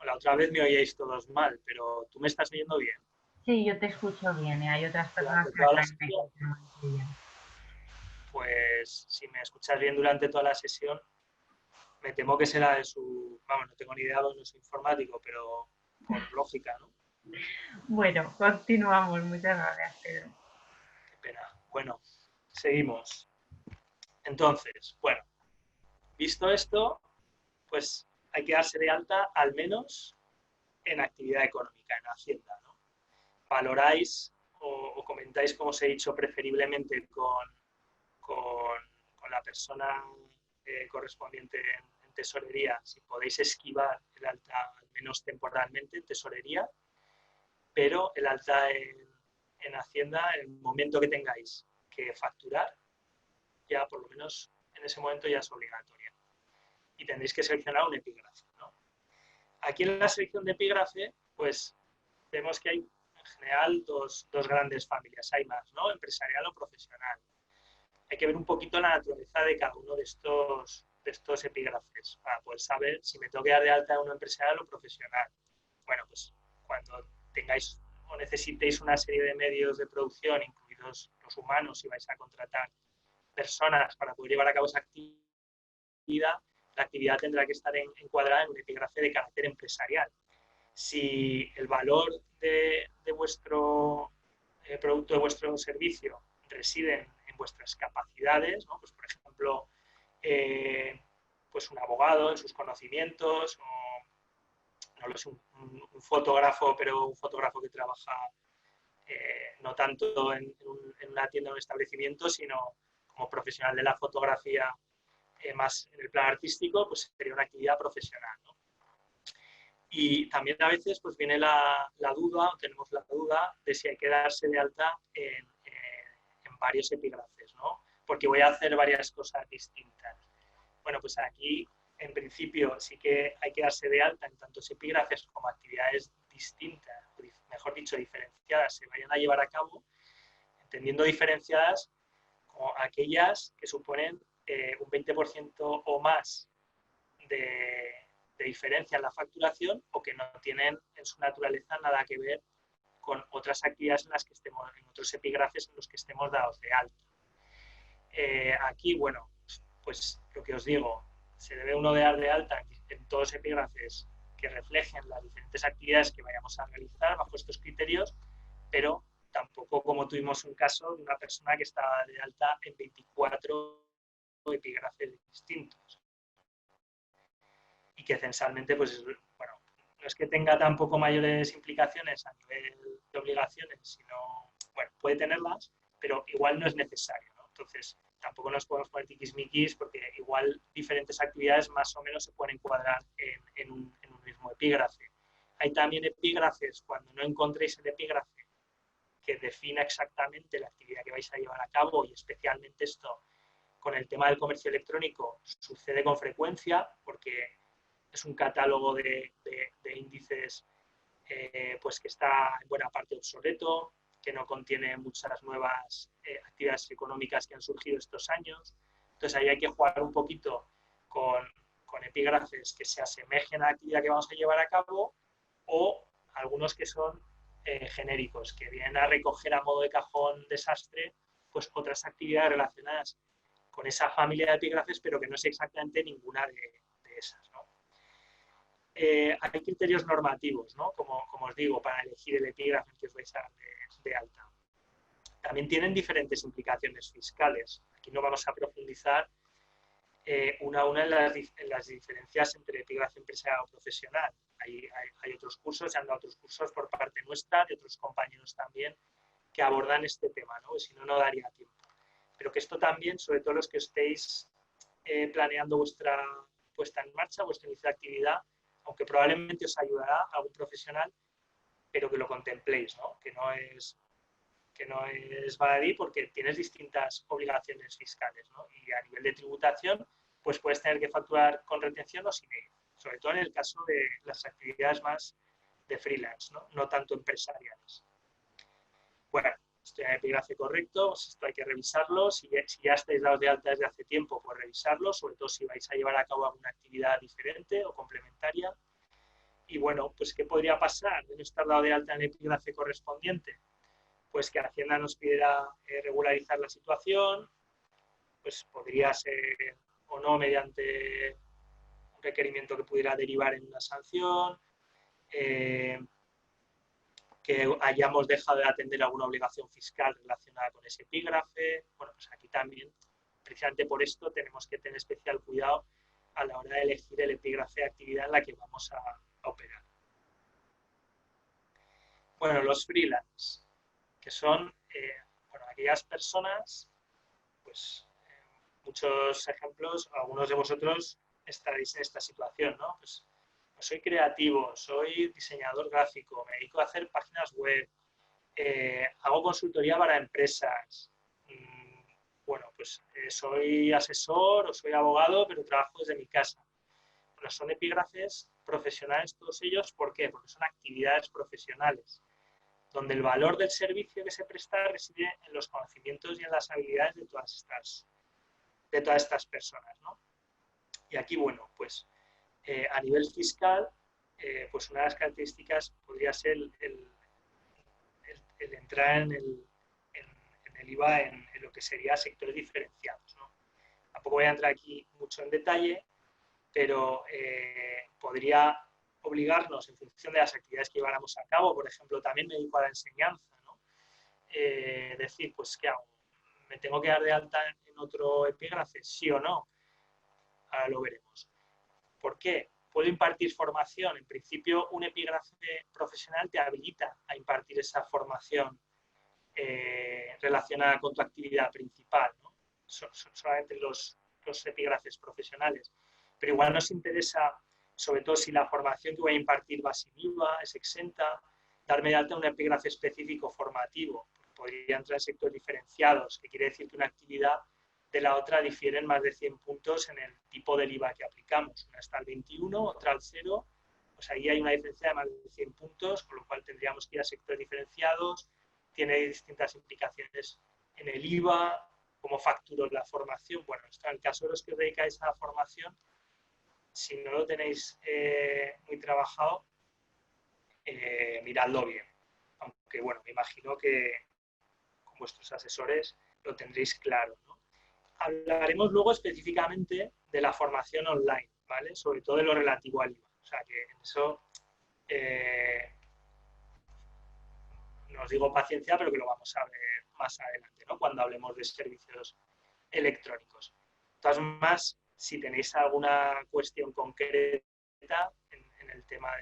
la otra vez me oíais todos mal, pero tú me estás oyendo bien. Sí, yo te escucho bien y hay otras personas Durante que me toda la traen sesión, bien. pues si me escuchas bien durante toda la sesión, me temo que será de su... Vamos, no tengo ni idea, no soy informático, pero por lógica, ¿no? Bueno, continuamos. Muchas gracias, Pedro. Qué pena. Bueno, seguimos. Entonces, bueno, visto esto, pues hay que darse de alta al menos en actividad económica, en Hacienda, ¿no? Valoráis o comentáis, como os he dicho, preferiblemente con la persona correspondiente en tesorería, si podéis esquivar el alta al menos temporalmente en tesorería, pero el alta en Hacienda, en el momento que tengáis que facturar, ya por lo menos en ese momento ya es obligatoria. Y tendréis que seleccionar un epígrafe, ¿no? Aquí en la selección de epígrafe, pues vemos que hay en general dos grandes familias, hay más, ¿no? Empresarial o profesional. Hay que ver un poquito la naturaleza de cada uno de estos epígrafes para poder saber si me tengo que dar de alta en una empresarial o profesional. Bueno, pues cuando tengáis o necesitéis una serie de medios de producción, incluidos los humanos, si vais a contratar personas para poder llevar a cabo esa actividad, la actividad tendrá que estar encuadrada en un epígrafe de carácter empresarial. Si el valor de vuestro producto, de vuestro servicio, reside en vuestras capacidades, ¿no? Pues, por ejemplo, pues un abogado en sus conocimientos, o no lo sé, un fotógrafo, pero un fotógrafo que trabaja no tanto en una tienda o un establecimiento, sino como profesional de la fotografía más en el plan artístico, pues sería una actividad profesional, ¿no? Y también a veces pues viene la duda, o tenemos la duda, de si hay que darse de alta en varios epígrafes, ¿no? Porque voy a hacer varias cosas distintas. Bueno, pues aquí, en principio, sí que hay que darse de alta en tantos epígrafes como actividades distintas, mejor dicho, diferenciadas, se vayan a llevar a cabo, entendiendo diferenciadas como aquellas que suponen un 20% o más de diferencia en la facturación o que no tienen en su naturaleza nada que ver con otras actividades en las que estemos, en otros epígrafes en los que estemos dados de alta. Aquí, bueno, pues lo que os digo, se debe uno de dar de alta en todos los epígrafes que reflejen las diferentes actividades que vayamos a realizar bajo estos criterios, pero tampoco como tuvimos un caso de una persona que estaba de alta en 24 epígrafes distintos y que censalmente, pues, bueno, no es que tenga tampoco mayores implicaciones a nivel de obligaciones, sino, bueno, puede tenerlas, pero igual no es necesario, ¿no? Entonces, tampoco nos podemos poner tiquismiquis porque igual diferentes actividades más o menos se pueden encuadrar en un mismo epígrafe. Hay también epígrafes, cuando no encontréis el epígrafe que defina exactamente la actividad que vais a llevar a cabo, y especialmente esto con el tema del comercio electrónico sucede con frecuencia porque es un catálogo de índices pues que está en buena parte obsoleto, que no contiene muchas nuevas actividades económicas que han surgido estos años. Entonces ahí hay que jugar un poquito con epígrafes que se asemejen a la actividad que vamos a llevar a cabo, o algunos que son genéricos, que vienen a recoger a modo de cajón desastre pues otras actividades relacionadas con esa familia de epígrafes, pero que no es exactamente ninguna de esas, ¿no? Hay criterios normativos, ¿no? Como os digo, para elegir el epígrafe que os vais a dar de alta. También tienen diferentes implicaciones fiscales. Aquí no vamos a profundizar una a una en las diferencias entre epígrafe empresarial o profesional. Hay otros cursos, se han dado otros cursos por parte nuestra, de otros compañeros también, que abordan este tema, ¿no? Si no, no daría tiempo. Pero que esto también, sobre todo los que estéis planeando vuestra puesta en marcha, vuestra inicio de actividad, aunque probablemente os ayudará a algún profesional, pero que lo contempléis, ¿no? Que no es baladí, porque tienes distintas obligaciones fiscales, ¿no? Y a nivel de tributación, pues puedes tener que facturar con retención o sin ella, sobre todo en el caso de las actividades más de freelance, ¿no? No tanto empresariales. Bueno, estoy en el epígrafe correcto, pues esto hay que revisarlo. Si ya estáis dados de alta desde hace tiempo, pues revisarlo, sobre todo si vais a llevar a cabo alguna actividad diferente o complementaria. Y bueno, pues ¿qué podría pasar de no estar dado de alta en el epígrafe correspondiente? Pues que Hacienda nos pidiera regularizar la situación, pues podría ser o no mediante un requerimiento que pudiera derivar en una sanción, que hayamos dejado de atender alguna obligación fiscal relacionada con ese epígrafe. Bueno, pues aquí también, precisamente por esto, tenemos que tener especial cuidado a la hora de elegir el epígrafe de actividad en la que vamos a operar. Bueno, los freelance, que son bueno, aquellas personas, pues muchos ejemplos, algunos de vosotros estaréis en esta situación, ¿no? Pues soy creativo, soy diseñador gráfico, me dedico a hacer páginas web, hago consultoría para empresas, bueno, pues soy asesor o soy abogado, pero trabajo desde mi casa. Bueno, son epígrafes profesionales todos ellos. ¿Por qué? Porque son actividades profesionales, donde el valor del servicio que se presta reside en los conocimientos y en las habilidades de todas estas personas, ¿no? Y aquí, bueno, pues a nivel fiscal, pues una de las características podría ser el entrar en el IVA en lo que sería sectores diferenciados, ¿no? Tampoco voy a entrar aquí mucho en detalle, pero podría obligarnos en función de las actividades que lleváramos a cabo. Por ejemplo, también me dedico a la enseñanza, ¿no? Decir, pues, ¿qué hago? ¿Me tengo que dar de alta en otro epígrafe? ¿Sí o no? Ahora lo veremos. ¿Por qué? Puedo impartir formación. En principio, un epígrafe profesional te habilita a impartir esa formación relacionada con tu actividad principal, ¿no? Solamente los epígrafes profesionales. Pero igual nos interesa, sobre todo si la formación que voy a impartir va sin IVA, es exenta, darme de alta un epígrafe específico formativo. Podría entrar en sectores diferenciados, que quiere decir que una actividad de la otra difieren más de 100 puntos en el tipo del IVA que aplicamos. Una está al 21, otra al 0. Pues ahí hay una diferencia de más de 100 puntos, con lo cual tendríamos que ir a sectores diferenciados. Tiene distintas implicaciones en el IVA, cómo facturo la formación. Bueno, esto en el caso de los que os dedicáis a la formación, si no lo tenéis muy trabajado, miradlo bien. Aunque, bueno, me imagino que con vuestros asesores lo tendréis claro, ¿no? Hablaremos luego específicamente de la formación online, ¿vale? Sobre todo de lo relativo al IVA. O sea, que en eso no os digo paciencia, pero que lo vamos a ver más adelante, ¿no? Cuando hablemos de servicios electrónicos. De todas formas, si tenéis alguna cuestión concreta en el tema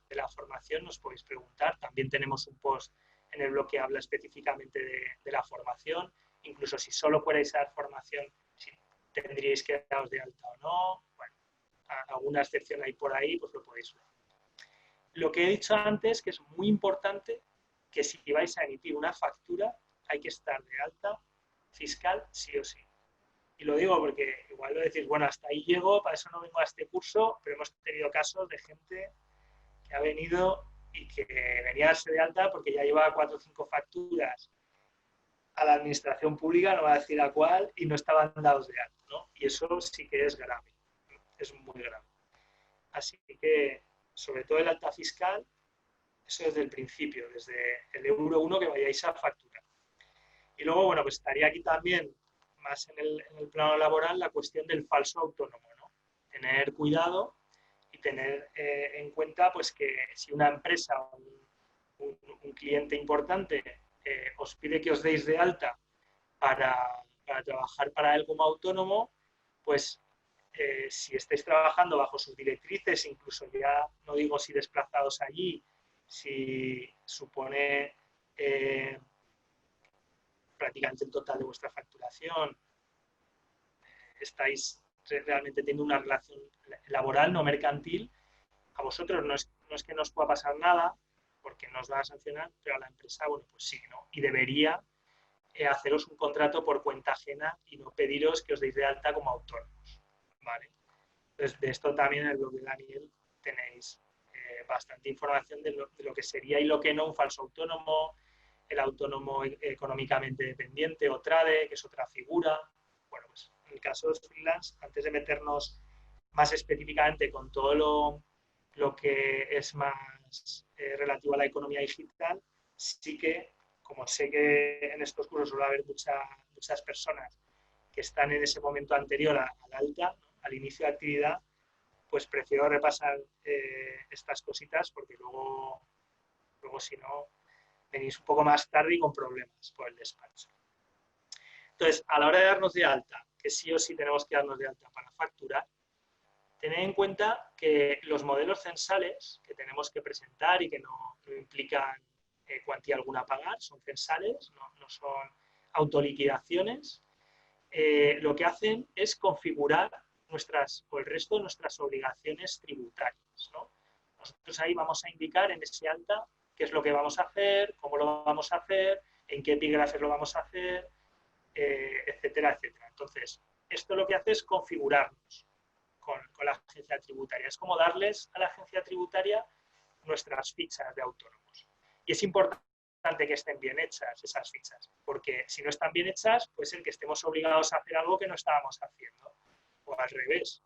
de la formación, nos podéis preguntar. También tenemos un post en el blog que habla específicamente de la formación. Incluso si solo fuerais a dar formación, si tendríais que daros de alta o no. Bueno, alguna excepción hay por ahí, pues lo podéis ver. Lo que he dicho antes, que es muy importante, que si vais a emitir una factura, hay que estar de alta fiscal sí o sí. Y lo digo porque igual lo decís, bueno, hasta ahí llego, para eso no vengo a este curso, pero hemos tenido casos de gente que ha venido y que venía a darse de alta porque ya llevaba 4 o 5 facturas a la administración pública, no voy a decir a cuál, y no estaban dados de alta, ¿no? Y eso sí que es grave, es muy grave. Así que, sobre todo el alta fiscal, eso desde el principio, desde el euro 1 que vayáis a facturar. Y luego, bueno, pues estaría aquí también, más en el plano laboral, la cuestión del falso autónomo, ¿no? Tener cuidado y tener en cuenta pues que si una empresa o un cliente importante os pide que os deis de alta para trabajar para él como autónomo, pues si estáis trabajando bajo sus directrices, incluso ya no digo si desplazados allí, si supone prácticamente el total de vuestra facturación, estáis realmente teniendo una relación laboral, no mercantil, a vosotros no es que no os pueda pasar nada, porque no os van a sancionar, pero a la empresa, bueno, pues sí, ¿no? Y debería haceros un contrato por cuenta ajena y no pediros que os deis de alta como autónomos, ¿vale? Entonces, de esto también en el blog de Daniel tenéis bastante información de lo que sería y lo que no un falso autónomo, el autónomo económicamente dependiente o trade, que es otra figura. Bueno, pues en el caso de los freelance, antes de meternos más específicamente con todo lo que es más relativo a la economía digital, sí que, como sé que en estos cursos suele haber muchas personas que están en ese momento anterior al alta, ¿no? Al inicio de actividad, pues prefiero repasar estas cositas porque luego si no, venís un poco más tarde y con problemas por el despacho. Entonces, a la hora de darnos de alta, que sí o sí tenemos que darnos de alta para facturar, tened en cuenta que los modelos censales que tenemos que presentar y que no implican cuantía alguna a pagar, son censales, no son autoliquidaciones, lo que hacen es configurar el resto de nuestras obligaciones tributarias, ¿no? Nosotros ahí vamos a indicar en ese alta qué es lo que vamos a hacer, cómo lo vamos a hacer, en qué epígrafes lo vamos a hacer, etcétera, etcétera. Entonces, esto lo que hace es configurarnos con la agencia tributaria. Es como darles a la agencia tributaria nuestras fichas de autónomos. Y es importante que estén bien hechas esas fichas, porque si no están bien hechas, puede ser que estemos obligados a hacer algo que no estábamos haciendo, o al revés,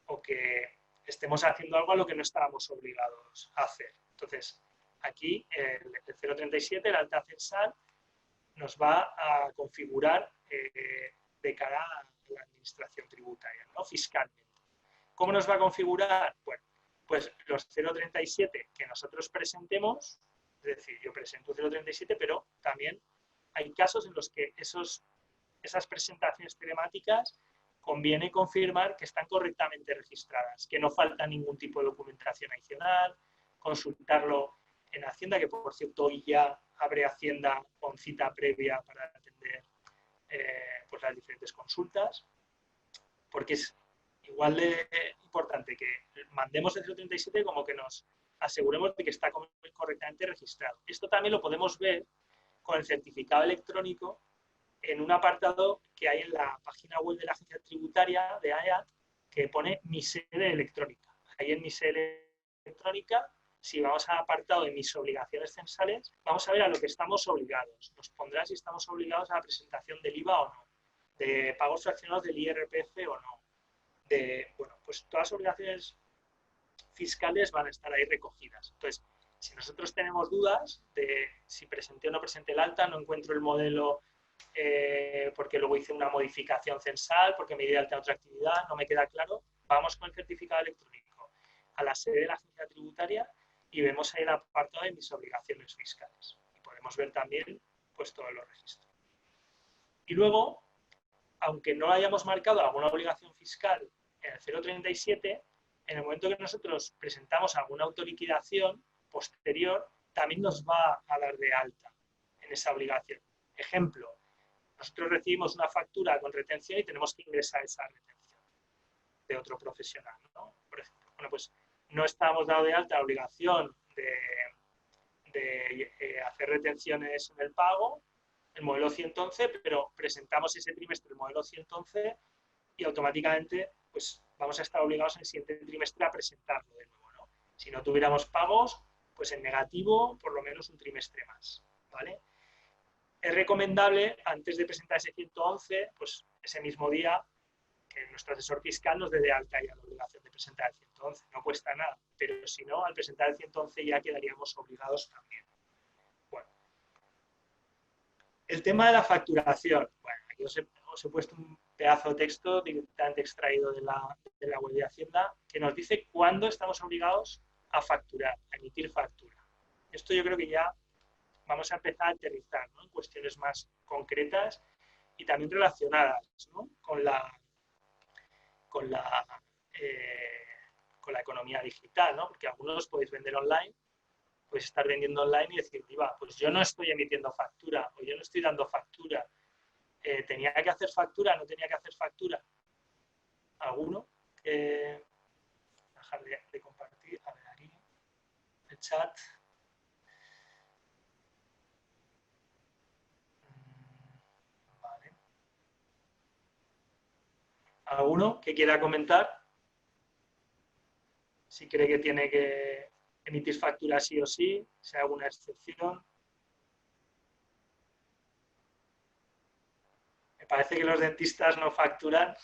o que estemos haciendo algo a lo que no estábamos obligados a hacer. Entonces, aquí el 037, el alta censal, nos va a configurar de cara a la administración tributaria, ¿no? Fiscalmente. ¿Cómo nos va a configurar? Bueno, pues los 037 que nosotros presentemos, es decir, yo presento 037, pero también hay casos en los que esas presentaciones telemáticas conviene confirmar que están correctamente registradas, que no falta ningún tipo de documentación adicional, consultarlo en Hacienda, que por cierto hoy ya abre Hacienda con cita previa para atender pues las diferentes consultas, porque es igual de importante que mandemos el 037 como que nos aseguremos de que está correctamente registrado. Esto también lo podemos ver con el certificado electrónico en un apartado que hay en la página web de la agencia tributaria de AEAT que pone mi sede electrónica. Ahí en mi sede electrónica, si vamos al apartado de mis obligaciones censales, vamos a ver a lo que estamos obligados. Nos pondrá si estamos obligados a la presentación del IVA o no, de pagos fraccionados del IRPF o no. Bueno, pues todas las obligaciones fiscales van a estar ahí recogidas. Entonces, si nosotros tenemos dudas de si presenté o no presenté el alta, no encuentro el modelo porque luego hice una modificación censal, porque me di de alta en otra actividad, no me queda claro, vamos con el certificado electrónico a la sede de la agencia tributaria y vemos ahí el apartado de mis obligaciones fiscales. Y podemos ver también pues todos los registros. Y luego, aunque no hayamos marcado alguna obligación fiscal en el 037, en el momento que nosotros presentamos alguna autoliquidación posterior, también nos va a dar de alta en esa obligación. Ejemplo, nosotros recibimos una factura con retención y tenemos que ingresar esa retención de otro profesional, ¿no? Por ejemplo, bueno, pues no estamos dado de alta la obligación de hacer retenciones en el pago, el modelo 111, pero presentamos ese trimestre el modelo 111 y automáticamente pues vamos a estar obligados en el siguiente trimestre a presentarlo de nuevo, ¿no? Si no tuviéramos pagos, pues en negativo por lo menos un trimestre más, ¿vale? Es recomendable, antes de presentar ese 111, pues ese mismo día, que nuestro asesor fiscal nos dé de alta ya la obligación de presentar el 111. No cuesta nada, pero si no, al presentar el 111 ya quedaríamos obligados también. Bueno, el tema de la facturación. Bueno, aquí os he puesto un pedazo de texto directamente extraído de la web de Hacienda que nos dice cuándo estamos obligados a facturar, a emitir factura. Esto yo creo que ya vamos a empezar a aterrizar, ¿no? En cuestiones más concretas y también relacionadas, ¿no? con la economía digital, ¿no? Porque algunos podéis vender online, podéis estar vendiendo online y decir, pues yo no estoy emitiendo factura o yo no estoy dando factura. ¿Tenía que hacer factura? ¿No tenía que hacer factura? ¿Alguno? Dejar de compartir. A ver, aquí el chat. Vale. ¿Alguno que quiera comentar? Si cree que tiene que emitir factura sí o sí, si hay alguna excepción. Me parece que los dentistas no facturan.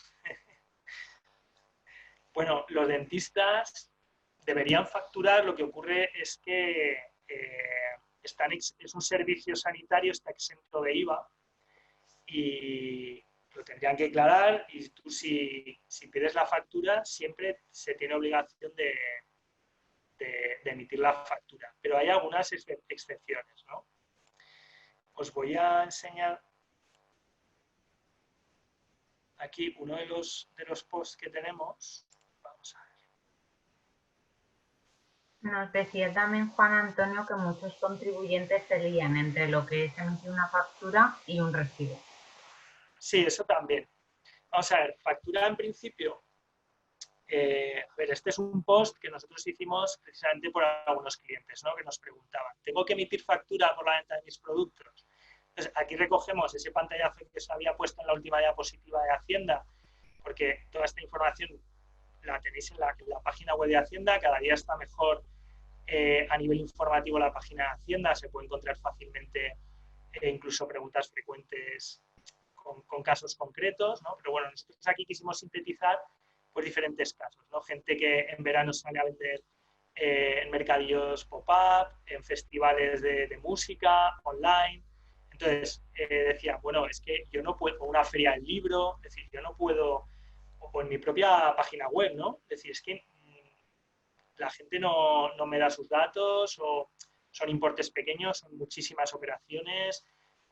Bueno, los dentistas deberían facturar, lo que ocurre es que es un servicio sanitario, está exento de IVA y lo tendrían que declarar y tú si pides la factura siempre se tiene obligación de emitir la factura, pero hay algunas excepciones, ¿no? Os voy a enseñar aquí uno de los posts que tenemos. Vamos a ver. Nos decía también Juan Antonio que muchos contribuyentes se lían entre lo que es emitir una factura y un recibo. Sí, eso también. Vamos a ver, factura en principio. A ver, este es un post que nosotros hicimos precisamente por algunos clientes, ¿no? Que nos preguntaban, ¿tengo que emitir factura por la venta de mis productos? Entonces, aquí recogemos ese pantallazo que se había puesto en la última diapositiva de Hacienda, porque toda esta información la tenéis en la página web de Hacienda, cada día está mejor a nivel informativo la página de Hacienda, se puede encontrar fácilmente incluso preguntas frecuentes con casos concretos, ¿no? Pero bueno, nosotros aquí quisimos sintetizar pues diferentes casos, ¿no? Gente que en verano sale a vender en mercadillos pop-up, en festivales de música, online. Entonces, decía, bueno, es que yo no puedo, una feria del libro, es decir, yo no puedo, o en mi propia página web, ¿no? Es decir, es que la gente no me da sus datos, o son importes pequeños, son muchísimas operaciones,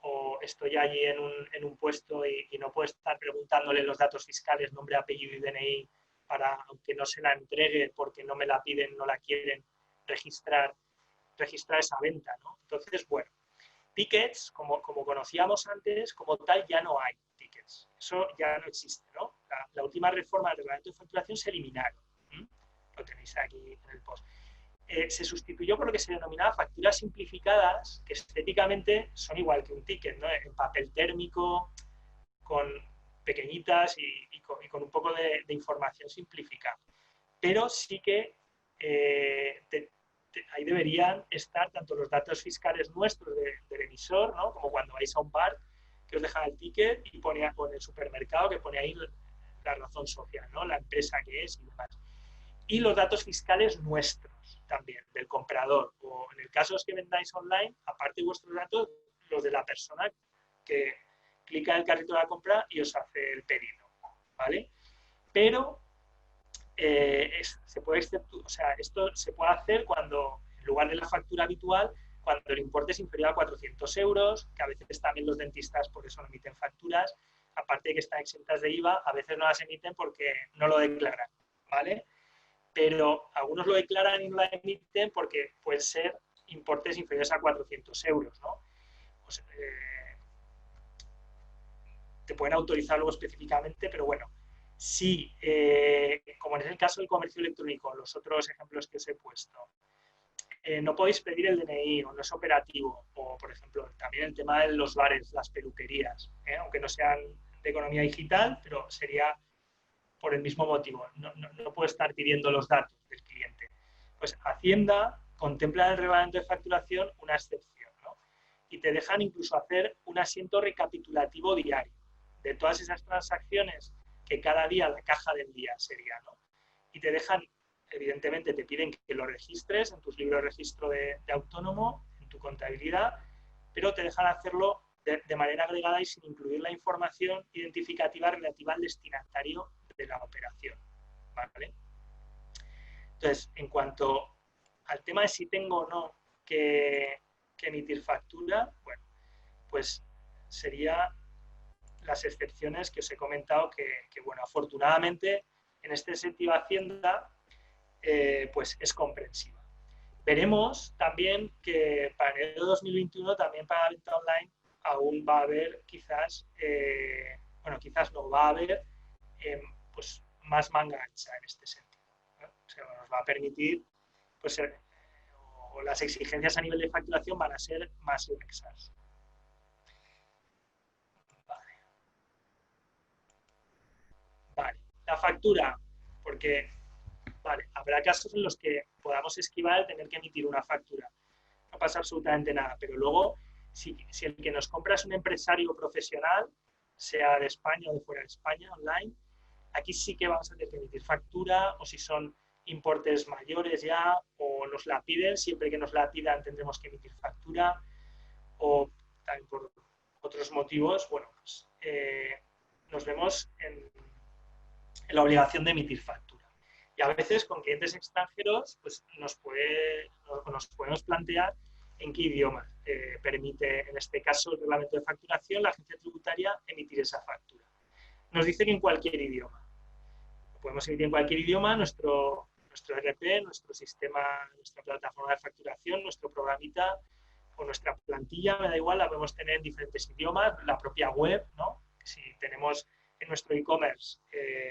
o estoy allí en un puesto y no puedo estar preguntándole los datos fiscales, nombre, apellido y DNI, para, aunque no se la entregue porque no me la piden, no la quieren, registrar esa venta, ¿no? Entonces, bueno, tickets, como conocíamos antes, como tal ya no hay tickets. Eso ya no existe, ¿no? La última reforma del reglamento de facturación se eliminaron. Lo tenéis aquí en el post. Se sustituyó por lo que se denominaba facturas simplificadas, que estéticamente son igual que un ticket, ¿no? En papel térmico, con pequeñitas y con un poco de información simplificada. Pero sí que ahí deberían estar tanto los datos fiscales nuestros del emisor, ¿no? Como cuando vais a un bar, que os dejan el ticket y pone con el supermercado, que pone ahí la razón social, ¿no? La empresa que es y demás. Y los datos fiscales nuestros también, del comprador. O en el caso de los que vendáis online, aparte de vuestros datos, los de la persona que clica en el carrito de la compra y os hace el pedido, ¿vale? Pero se puede o sea, esto se puede hacer cuando, en lugar de la factura habitual, cuando el importe es inferior a 400 euros, que a veces también los dentistas por eso no emiten facturas, aparte de que están exentas de IVA, a veces no las emiten porque no lo declaran, ¿vale? Pero algunos lo declaran y no la emiten porque pueden ser importes inferiores a 400 euros, ¿no? Pues, te pueden autorizar luego específicamente, pero bueno, sí, como en el caso del comercio electrónico, los otros ejemplos que os he puesto, no podéis pedir el DNI o no es operativo, o por ejemplo, también el tema de los bares, las peluquerías, aunque no sean de economía digital, pero sería por el mismo motivo, no puedo estar pidiendo los datos del cliente. Pues Hacienda contempla en el reglamento de facturación una excepción, ¿no? Y te dejan incluso hacer un asiento recapitulativo diario de todas esas transacciones que cada día, la caja del día sería, ¿no? Y te dejan, evidentemente, te piden que lo registres en tus libros de registro de autónomo, en tu contabilidad, pero te dejan hacerlo de manera agregada y sin incluir la información identificativa relativa al destinatario de la operación, ¿vale? Entonces, en cuanto al tema de si tengo o no que emitir factura, bueno, pues sería las excepciones que os he comentado que bueno, afortunadamente en este sentido Hacienda pues es comprensiva. Veremos también que para el año 2021 también para la venta online aún va a haber quizás, bueno, quizás no, va a haber pues más manga ancha en este sentido, ¿no? O sea, nos va a permitir, pues, o las exigencias a nivel de facturación van a ser más laxas. Vale, la factura, porque vale, habrá casos en los que podamos esquivar el tener que emitir una factura. No pasa absolutamente nada, pero luego, si el que nos compra es un empresario profesional, sea de España o de fuera de España, online, aquí sí que vamos a tener que emitir factura, o si son importes mayores ya, o nos la piden, siempre que nos la pidan tendremos que emitir factura, o también por otros motivos, bueno, pues nos vemos en la obligación de emitir factura. Y a veces con clientes extranjeros pues nos podemos plantear en qué idioma permite, en este caso, el reglamento de facturación, la agencia tributaria, emitir esa factura. Nos dice que en cualquier idioma. Podemos emitir en cualquier idioma nuestro ERP, nuestro sistema, nuestra plataforma de facturación, nuestro programita o nuestra plantilla, me da igual, la podemos tener en diferentes idiomas, la propia web, ¿no? Si tenemos en nuestro e-commerce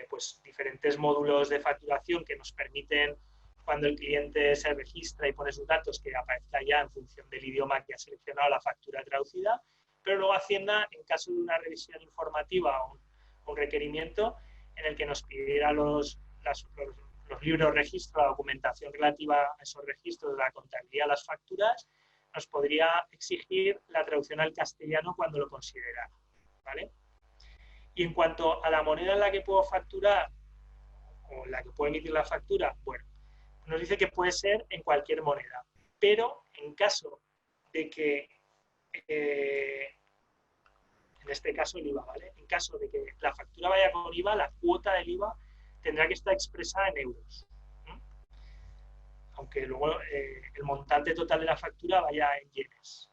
pues diferentes módulos de facturación que nos permiten, cuando el cliente se registra y pone sus datos, que aparezca ya en función del idioma que ha seleccionado la factura traducida, pero luego Hacienda, en caso de una revisión informativa o un requerimiento en el que nos pidiera los libros de registro, la documentación relativa a esos registros de la contabilidad, las facturas, nos podría exigir la traducción al castellano cuando lo considerara, ¿vale? Y en cuanto a la moneda en la que puedo facturar, o la que puede emitir la factura, bueno, nos dice que puede ser en cualquier moneda, pero en caso de que, en este caso el IVA, ¿vale? En caso de que la factura vaya con IVA, la cuota del IVA tendrá que estar expresada en euros, ¿no? Aunque luego el montante total de la factura vaya en yenes.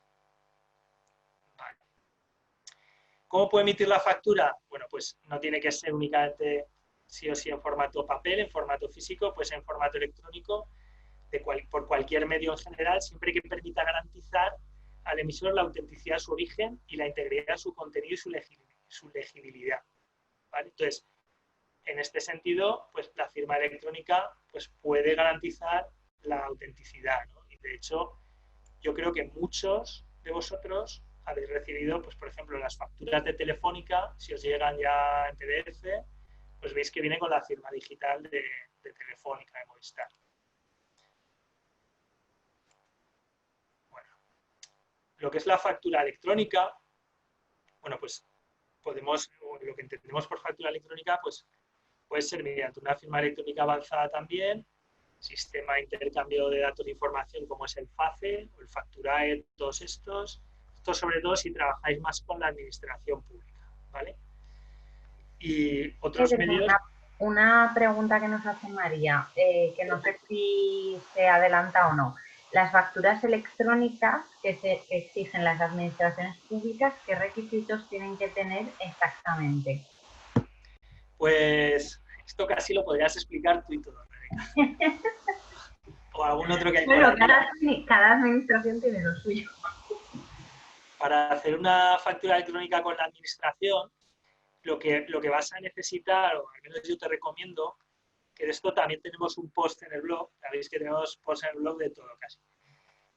Vale. ¿Cómo puede emitir la factura? Bueno, pues no tiene que ser únicamente sí o sí en formato papel, en formato físico, pues en formato electrónico, por cualquier medio en general, siempre que permita garantizar al emisor la autenticidad de su origen y la integridad de su contenido y su legibilidad, ¿vale? Entonces, en este sentido, pues la firma electrónica pues, puede garantizar la autenticidad, ¿no? Y de hecho, yo creo que muchos de vosotros habéis recibido, pues por ejemplo, las facturas de Telefónica, si os llegan ya en PDF, pues veis que viene con la firma digital de Telefónica, de Movistar. Bueno, lo que es la factura electrónica, bueno, pues podemos, lo que entendemos por factura electrónica, pues puede ser mediante una firma electrónica avanzada también, sistema de intercambio de datos de información como es el FACE o el Facturae, todos estos. Esto sobre todo si trabajáis más con la administración pública, ¿vale? Y otros medios... Una pregunta que nos hace María, que no sé si se adelanta o no. Las facturas electrónicas que se exigen las administraciones públicas, ¿qué requisitos tienen que tener exactamente? Pues esto casi lo podrías explicar tú y todo, Rebeca. O algún otro que hay bueno, cada administración tiene lo suyo. Para hacer una factura electrónica con la administración, lo que vas a necesitar, o al menos yo te recomiendo, que de esto también tenemos un post en el blog, sabéis que tenemos post en el blog de todo casi,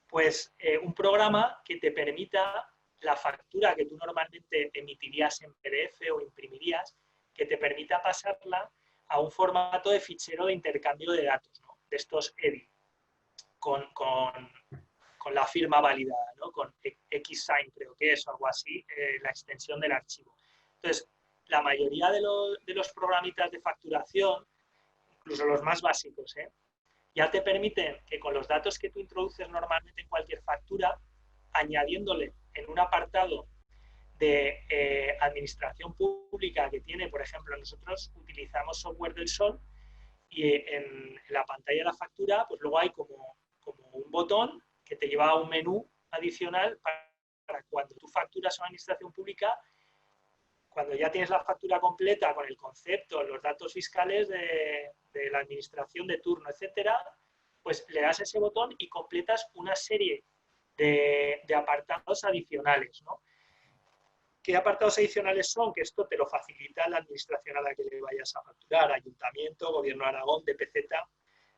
pues un programa que te permita la factura que tú normalmente emitirías en PDF o imprimirías, que te permita pasarla a un formato de fichero de intercambio de datos, ¿no? De estos EDI, con la firma validada, ¿no? Con Xsign creo que es o algo así, la extensión del archivo. Entonces, la mayoría de los programitas de facturación, incluso los más básicos, ya te permiten que con los datos que tú introduces normalmente en cualquier factura, añadiéndole en un apartado de administración pública que tiene, por ejemplo, nosotros utilizamos software del Sol y en la pantalla de la factura, pues luego hay como un botón que te lleva a un menú adicional para cuando tú facturas a una administración pública, cuando ya tienes la factura completa con el concepto, los datos fiscales de la administración de turno, etcétera, pues le das ese botón y completas una serie de apartados adicionales, ¿no? ¿Qué apartados adicionales son? Que esto te lo facilita la administración a la que le vayas a facturar, Ayuntamiento, Gobierno de Aragón, DPZ,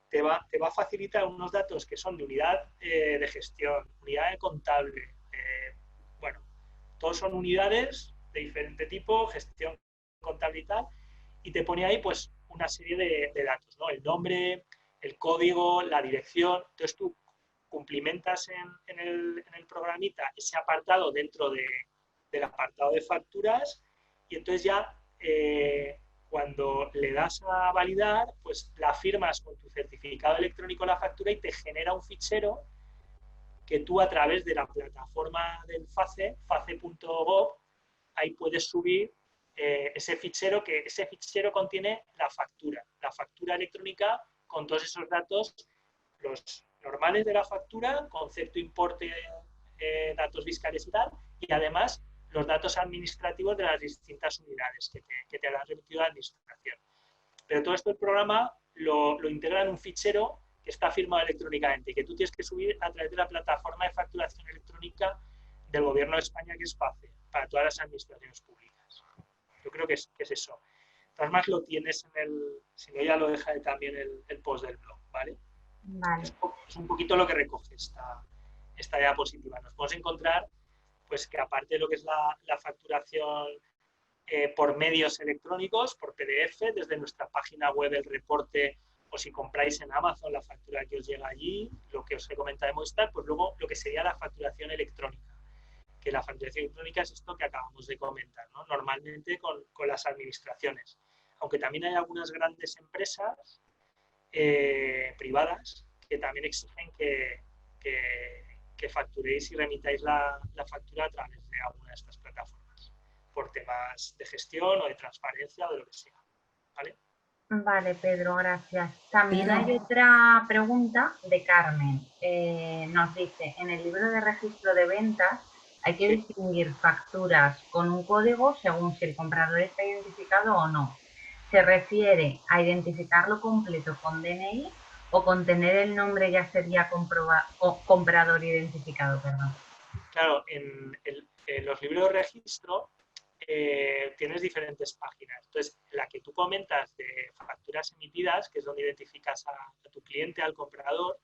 te va a facilitar unos datos que son de unidad de gestión, unidad de contable, bueno, todos son unidades de diferente tipo, gestión contable y tal, y te pone ahí pues una serie de datos, ¿no? El nombre, el código, la dirección. Entonces tú cumplimentas en el programita ese apartado dentro del apartado de facturas y entonces ya cuando le das a validar, pues la firmas con tu certificado electrónico de la factura y te genera un fichero que tú a través de la plataforma del FACE, face.gov, ahí puedes subir ese fichero, que ese fichero contiene la factura electrónica con todos esos datos, los normales de la factura, concepto, importe, datos fiscales y tal, y además los datos administrativos de las distintas unidades que te habrán remitido la administración. Pero todo esto el programa lo integra en un fichero que está firmado electrónicamente y que tú tienes que subir a través de la plataforma de facturación electrónica del Gobierno de España, que es FACE, para todas las administraciones públicas. Yo creo que es eso. Además lo tienes en el, si no ya lo dejaré también el post del blog, ¿vale? Vale. Es un poquito lo que recoge esta diapositiva. Nos podemos encontrar pues que aparte de lo que es la facturación por medios electrónicos, por PDF, desde nuestra página web el reporte, o si compráis en Amazon la factura que os llega allí, lo que os he comentado de Movistar, pues luego lo que sería la facturación electrónica, que la facturación electrónica es esto que acabamos de comentar, ¿no? Normalmente con las administraciones. aunque también hay algunas grandes empresas privadas que también exigen que facturéis y remitáis la factura a través de alguna de estas plataformas, por temas de gestión o de transparencia o de lo que sea. ¿Vale? Vale, Pedro, gracias. También Pedro. hay otra pregunta de Carmen. Nos dice, en el libro de registro de ventas hay que distinguir facturas con un código según si el comprador está identificado o no. ¿Se refiere a identificarlo completo con DNI o con tener el nombre ya sería comprador identificado? Perdón. Claro, en los libros de registro tienes diferentes páginas. Entonces, la que tú comentas de facturas emitidas, que es donde identificas a tu cliente, al comprador,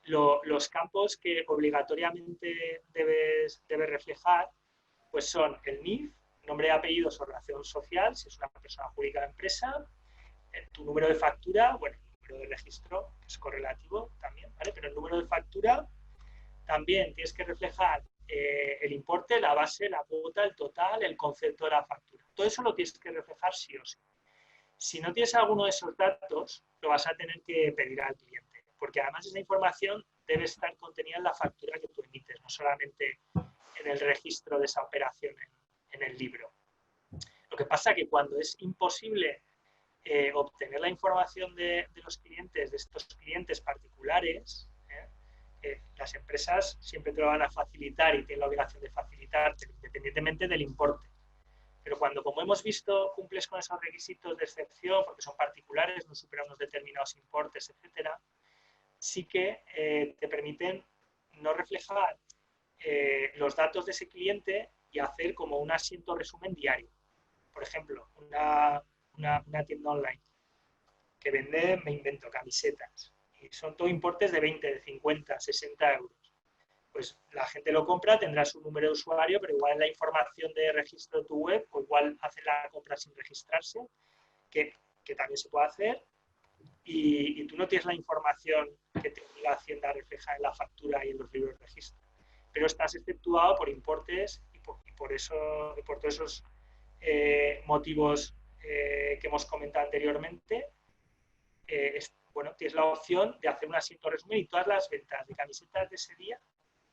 los campos que obligatoriamente debes reflejar pues son el NIF, nombre y apellidos o relación social, si es una persona jurídica de empresa, tu número de factura, bueno, el número de registro, que es correlativo también, ¿vale? Pero el número de factura también tienes que reflejar el importe, la base, la cuota, el total, el concepto de la factura. Todo eso lo tienes que reflejar sí o sí. Si no tienes alguno de esos datos, lo vas a tener que pedir al cliente, porque además esa información debe estar contenida en la factura que tú emites, no solamente en el registro de esa operación en el libro. Lo que pasa es que cuando es imposible obtener la información de los clientes, de estos clientes particulares, las empresas siempre te lo van a facilitar y tienen la obligación de facilitarte, independientemente del importe. Pero cuando, como hemos visto, cumples con esos requisitos de excepción, porque son particulares, no superan unos determinados importes, etcétera, sí que te permiten no reflejar los datos de ese cliente y hacer como un asiento resumen diario. Por ejemplo, una tienda online que vende, me invento, camisetas. Y son todo importes de 20, de 50, 60 euros. Pues la gente lo compra, tendrá su número de usuario, pero igual en la información de registro de tu web, o igual hace la compra sin registrarse, que también se puede hacer, y tú no tienes la información que te obliga Hacienda a reflejar en la factura y en los libros de registro. Pero estás exceptuado por importes y por todos esos motivos que hemos comentado anteriormente. Bueno, tienes la opción de hacer un asiento resumen y todas las ventas de camisetas de ese día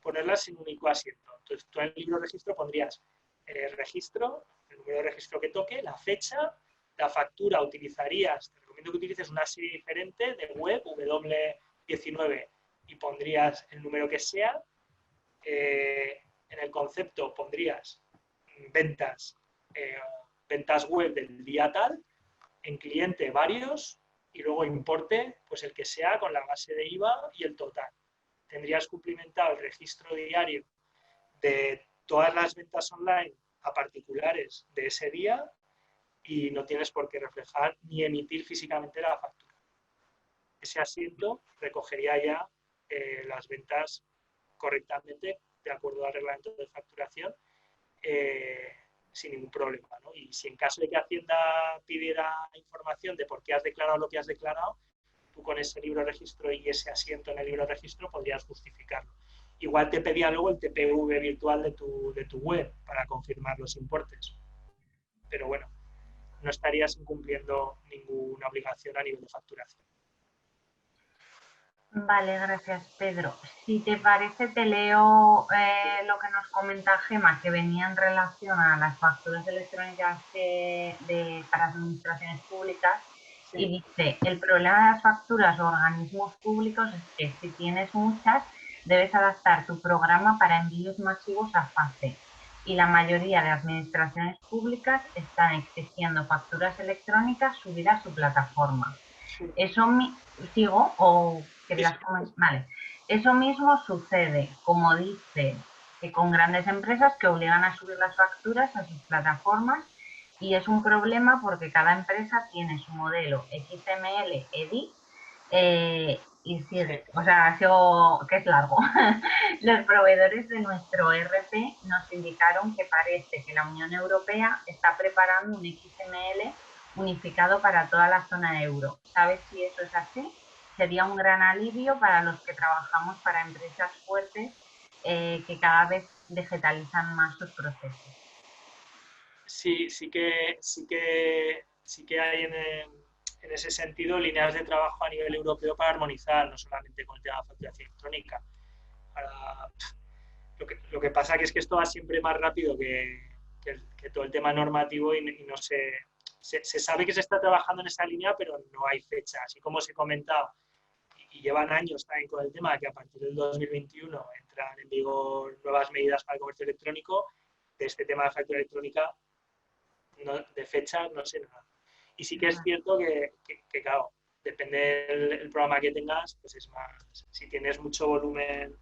ponerlas en un único asiento. Entonces, tú en el libro de registro pondrías el registro, el número de registro que toque, la fecha, la factura utilizarías, te recomiendo que utilices una serie diferente de web, W19, y pondrías el número que sea. En el concepto pondrías ventas web del día tal, en cliente varios, y luego importe, pues el que sea con la base de IVA y el total. Tendrías cumplimentado el registro diario de todas las ventas online a particulares de ese día y no tienes por qué reflejar ni emitir físicamente la factura. Ese asiento recogería ya las ventas correctamente de acuerdo al reglamento de facturación sin ningún problema, ¿no? Y si en caso de que Hacienda pidiera información de por qué has declarado lo que has declarado, tú con ese libro de registro y ese asiento en el libro de registro podrías justificarlo. Igual te pedía luego el TPV virtual de tu web para confirmar los importes. Pero bueno, no estarías incumpliendo ninguna obligación a nivel de facturación. Vale, gracias, Pedro. Si te parece, te leo lo que nos comenta Gema, que venía en relación a las facturas electrónicas para administraciones públicas. Sí. Y dice, el problema de las facturas o organismos públicos es que si tienes muchas, debes adaptar tu programa para envíos masivos a FACE. Y la mayoría de administraciones públicas están exigiendo facturas electrónicas subidas a su plataforma. Eso sigo o querías comentar. Vale. Eso mismo sucede, como dice, con grandes empresas que obligan a subir las facturas a sus plataformas y es un problema porque cada empresa tiene su modelo XML, EDI y sigue, o sea, sigo, que es largo. Los proveedores de nuestro ERP nos indicaron que parece que la Unión Europea está preparando un XML unificado para toda la zona euro. ¿Sabes si eso es así? Sería un gran alivio para los que trabajamos para empresas fuertes que cada vez digitalizan más sus procesos. Sí que sí que hay en ese sentido líneas de trabajo a nivel europeo para armonizar, no solamente con el tema de facturación electrónica. Lo que pasa que es que esto va siempre más rápido que todo el tema normativo y no se sabe que se está trabajando en esa línea, pero no hay fecha. Así como os he comentado, y llevan años también con el tema de que a partir del 2021 entran en vigor nuevas medidas para el comercio electrónico, de este tema de factura electrónica, de fecha no sé nada. Y sí que es cierto que claro, depende del programa que tengas, pues es más, si tienes mucho volumen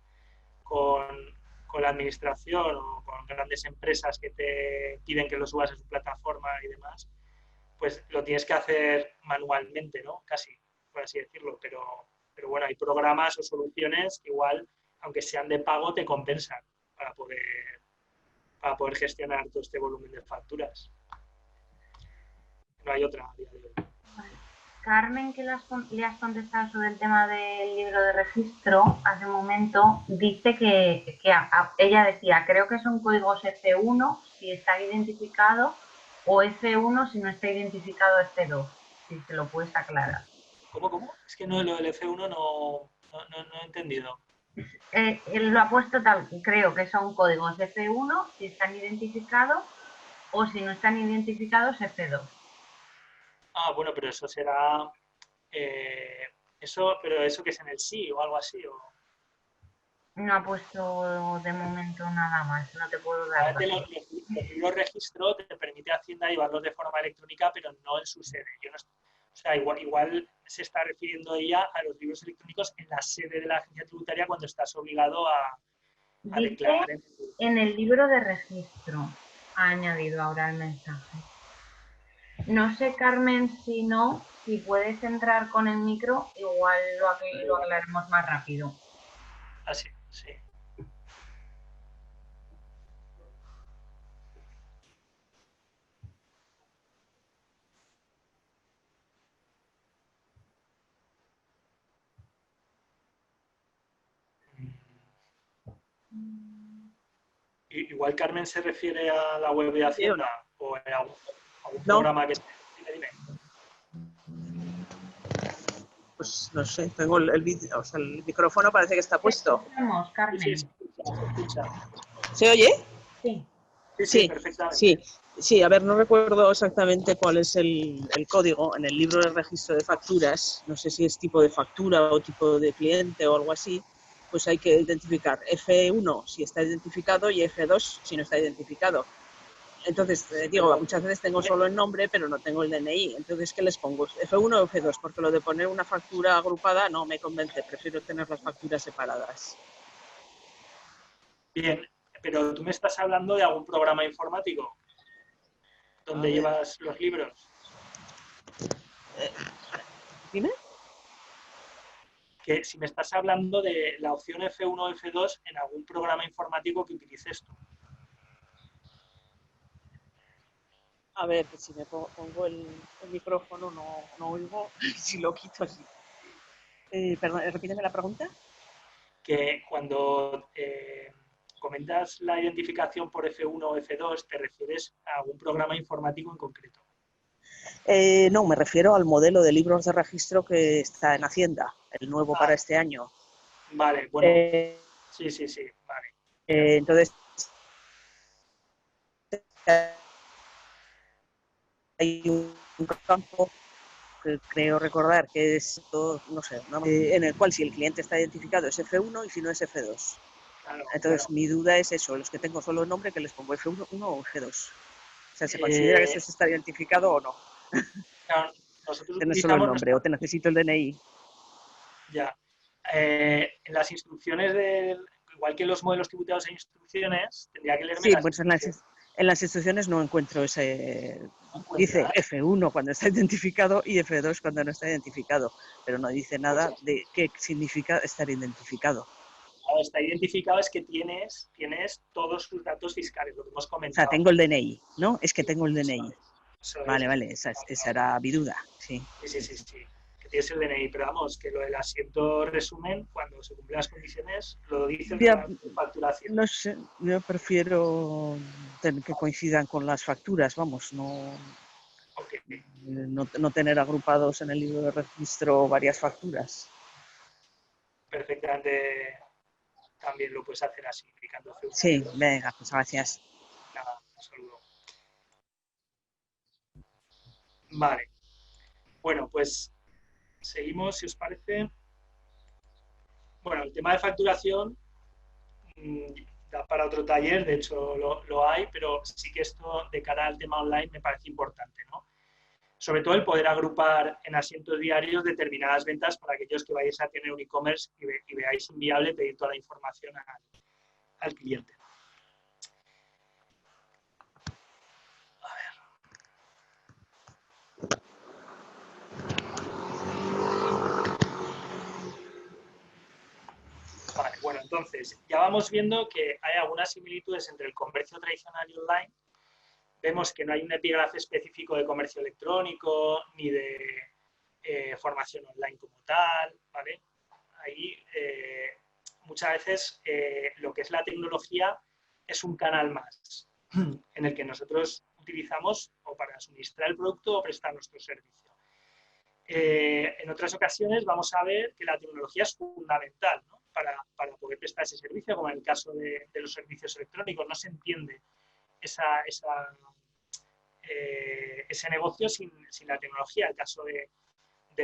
con la administración o con grandes empresas que te piden que lo subas a su plataforma y demás, pues lo tienes que hacer manualmente, ¿no? Casi, por así decirlo. Pero bueno, hay programas o soluciones que igual, aunque sean de pago, te compensan para poder gestionar todo este volumen de facturas. No hay otra a día de hoy. Carmen, que le has contestado sobre el tema del libro de registro hace un momento, dice que ella decía, creo que son códigos F1 si está identificado o F1 si no está identificado F2, si se lo puedes aclarar. ¿Cómo? Es que no, lo del F1 no he entendido. Él lo ha puesto tal, creo que son códigos F1 si están identificados o si no están identificados F2. Bueno, pero eso será... pero eso que es en el sí o algo así. No ha puesto de momento nada más, no te puedo dar. Los libros registro te permite Hacienda llevarlos de forma electrónica, pero no en su sede. O sea, igual se está refiriendo ella a los libros electrónicos en la sede de la agencia tributaria cuando estás obligado a declarar. En el libro de registro ha añadido ahora el mensaje. No sé, Carmen, si puedes entrar con el micro, igual lo aclaramos más rápido. Así, sí. Igual Carmen se refiere a la web de Hacienda o a algún programa que esté. Dime. Pues no sé, tengo el vídeo, o sea, el micrófono parece que está puesto. Escuchamos, Carmen. Sí, se escucha. ¿Se oye? Sí, perfectamente. Sí, a ver, no recuerdo exactamente cuál es el código en el libro de registro de facturas, no sé si es tipo de factura o tipo de cliente o algo así, pues hay que identificar F1 si está identificado y F2 si no está identificado. Entonces, digo, muchas veces tengo solo el nombre, pero no tengo el DNI. Entonces, ¿qué les pongo? ¿F1 o F2? Porque lo de poner una factura agrupada no me convence. Prefiero tener las facturas separadas. Bien, pero tú me estás hablando de algún programa informático donde llevas los libros. ¿Dime? Que si me estás hablando de la opción F1 o F2 en algún programa informático que utilices tú. A ver, si me pongo el micrófono no oigo, si lo quito así. Perdón, repíteme la pregunta. Que cuando comentas la identificación por F1 o F2, ¿te refieres a algún programa informático en concreto? No, me refiero al modelo de libros de registro que está en Hacienda, el nuevo para este año. Vale, bueno. Sí, vale. Entonces, hay un campo que creo recordar que es todo, no sé, en el cual si el cliente está identificado es F1 y si no es F2. Claro, entonces, mi duda es eso, los que tengo solo el nombre, que les pongo F1 o F2. O sea, ¿se considera que eso está identificado o no? Claro, nosotros ¿Tienes solo el nombre o te necesito el DNI? Ya. En las instrucciones, igual que en los modelos tributarios hay instrucciones, tendría que leerme Sí, pues en las instrucciones no encuentro ese... Dice F1 cuando está identificado y F2 cuando no está identificado, pero no dice nada de qué significa estar identificado. Claro, está identificado es que tienes todos sus datos fiscales, lo que hemos comentado. O sea, tengo el DNI, ¿no? Es que tengo el DNI. Eso vale, esa era mi duda, sí. Sí. Que tienes el DNI, pero vamos, que lo del asiento resumen, cuando se cumplen las condiciones, lo dice el reglamento de facturación. No sé, yo prefiero que coincidan con las facturas, vamos, no... Okay. no tener agrupados en el libro de registro varias facturas. Perfectamente también lo puedes hacer así, clicando C1. Sí, venga, pues gracias. Nada, un saludo. Vale. Bueno, pues seguimos, si os parece. Bueno, el tema de facturación da para otro taller, de hecho lo hay, pero sí que esto de cara al tema online me parece importante, ¿no? Sobre todo el poder agrupar en asientos diarios determinadas ventas para aquellos que vayáis a tener un e-commerce y veáis inviable pedir toda la información al cliente. Vale, bueno, entonces ya vamos viendo que hay algunas similitudes entre el comercio tradicional y online. Vemos que no hay un epígrafe específico de comercio electrónico ni de formación online como tal, ¿vale? Ahí muchas veces lo que es la tecnología es un canal más en el que nosotros utilizamos o para suministrar el producto o prestar nuestro servicio. En otras ocasiones vamos a ver que la tecnología es fundamental, ¿no? para poder prestar ese servicio, como en el caso de los servicios electrónicos. No se entiende ese negocio sin la tecnología. El caso de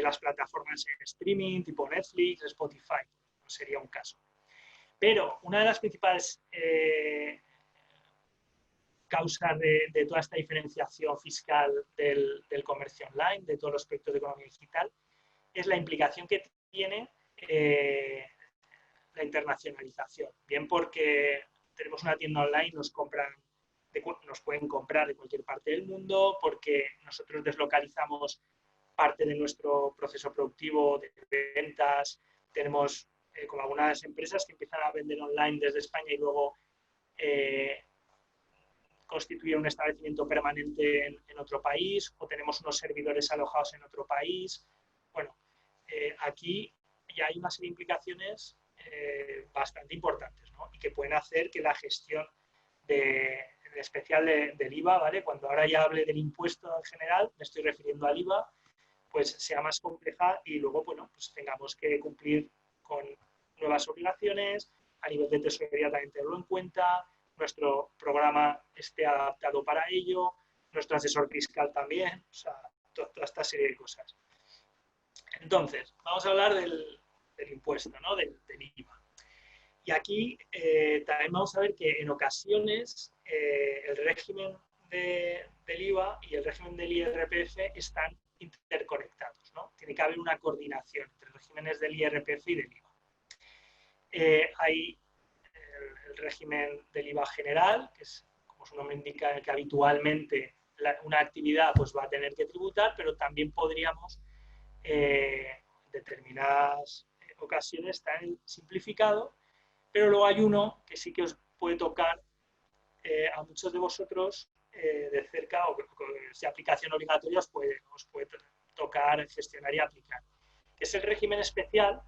las plataformas en streaming, tipo Netflix, Spotify, no sería un caso. Pero una de las principales causas de toda esta diferenciación fiscal del comercio online, de todos los aspectos de economía digital, es la implicación que tiene la internacionalización. Bien porque tenemos una tienda online, nos pueden comprar de cualquier parte del mundo, porque nosotros deslocalizamos parte de nuestro proceso productivo de ventas. Tenemos como algunas empresas que empiezan a vender online desde España y luego constituyen un establecimiento permanente en otro país, o tenemos unos servidores alojados en otro país. Bueno, aquí ya hay una serie de implicaciones bastante importantes, ¿no? Y que pueden hacer que la gestión en especial del IVA, ¿vale? Cuando ahora ya hable del impuesto en general, me estoy refiriendo al IVA, pues sea más compleja y luego, bueno, pues tengamos que cumplir con nuevas obligaciones, a nivel de tesorería también tenerlo en cuenta, nuestro programa esté adaptado para ello, nuestro asesor fiscal también, o sea, toda esta serie de cosas. Entonces, vamos a hablar del impuesto, ¿no? del IVA. Y aquí también vamos a ver que en ocasiones el régimen del IVA y el régimen del IRPF están interconectados, ¿no? Tiene que haber una coordinación entre los regímenes del IRPF y del IVA. Hay el régimen del IVA general, que es, como su nombre indica, en el que habitualmente una actividad pues, va a tener que tributar, pero también podríamos, en determinadas ocasiones, estar simplificado, pero luego hay uno que sí que os puede tocar a muchos de vosotros de cerca, o que si aplicación obligatoria os puede tocar gestionar y aplicar, que es el régimen especial.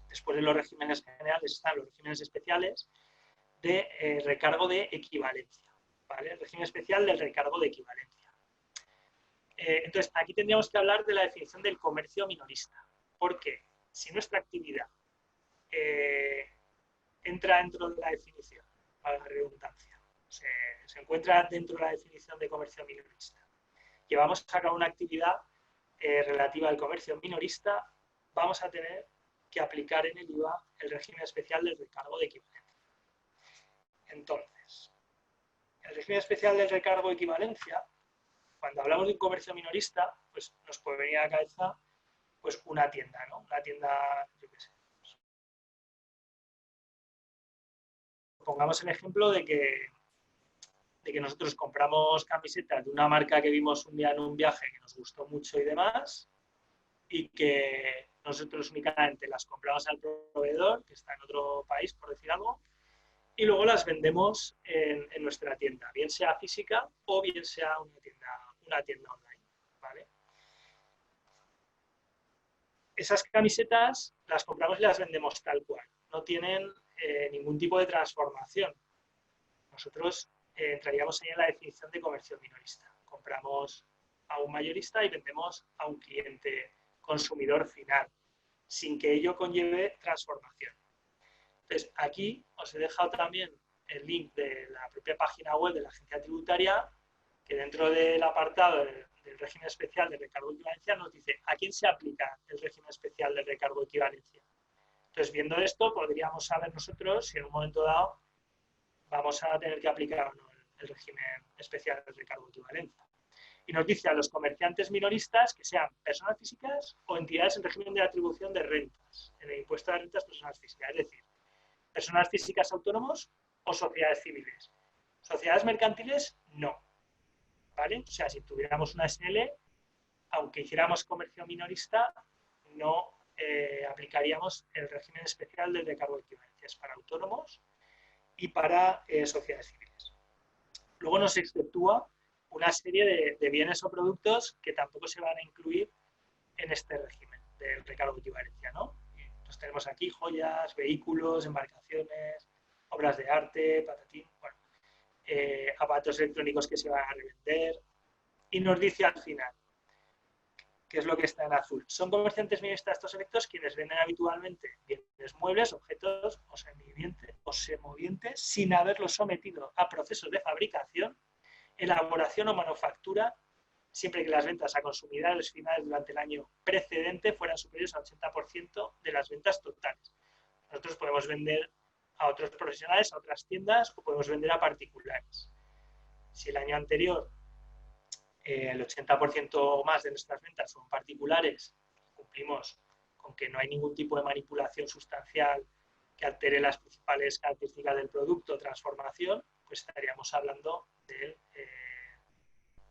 Después de los regímenes generales están los regímenes especiales de recargo de equivalencia, ¿vale? El régimen especial del recargo de equivalencia. Entonces, aquí tendríamos que hablar de la definición del comercio minorista, porque si nuestra actividad entra dentro de la definición, para la redundancia, se encuentra dentro de la definición de comercio minorista, llevamos a cabo una actividad relativa al comercio minorista, vamos a tener que aplicar en el IVA el régimen especial del recargo de equivalencia. Entonces, el régimen especial del recargo de equivalencia, cuando hablamos de un comercio minorista, pues nos puede venir a la cabeza pues una tienda, ¿no? Una tienda, yo qué sé. Pongamos el ejemplo de que nosotros compramos camisetas de una marca que vimos un día en un viaje que nos gustó mucho y demás, y que nosotros únicamente las compramos al proveedor, que está en otro país, por decir algo, y luego las vendemos en nuestra tienda, bien sea física o bien sea una tienda online, ¿vale? Esas camisetas las compramos y las vendemos tal cual, no tienen ningún tipo de transformación. Nosotros entraríamos ahí en la definición de comercio minorista. Compramos a un mayorista y vendemos a un cliente consumidor final, sin que ello conlleve transformación. Entonces, aquí os he dejado también el link de la propia página web de la agencia tributaria, que dentro del apartado del régimen especial de recargo equivalencia nos dice a quién se aplica el régimen especial de recargo equivalencia. Entonces, viendo esto, podríamos saber nosotros si en un momento dado vamos a tener que aplicar o no el régimen especial de recargo equivalencia. Y nos dice a los comerciantes minoristas que sean personas físicas o entidades en régimen de atribución de rentas, en el impuesto de rentas personas físicas, es decir, personas físicas autónomos o sociedades civiles. Sociedades mercantiles, no. ¿Vale? O sea, si tuviéramos una SL, aunque hiciéramos comercio minorista, no aplicaríamos el régimen especial del recargo de equivalencias para autónomos y para sociedades civiles. Luego nos exceptúa una serie de bienes o productos que tampoco se van a incluir en este régimen del recargo de equivalencia, ¿no? Entonces tenemos aquí joyas, vehículos, embarcaciones, obras de arte, patatín, bueno, aparatos electrónicos que se van a revender, y nos dice al final, que es lo que está en azul. Son comerciantes minoristas estos efectos quienes venden habitualmente bienes muebles, objetos o semovientes sin haberlos sometido a procesos de fabricación, elaboración o manufactura, siempre que las ventas a consumidores finales durante el año precedente fueran superiores al 80% de las ventas totales. Nosotros podemos vender a otros profesionales, a otras tiendas, o podemos vender a particulares. Si el año anterior el 80% o más de nuestras ventas son particulares, cumplimos con que no hay ningún tipo de manipulación sustancial que altere las principales características del producto, transformación, pues estaríamos hablando del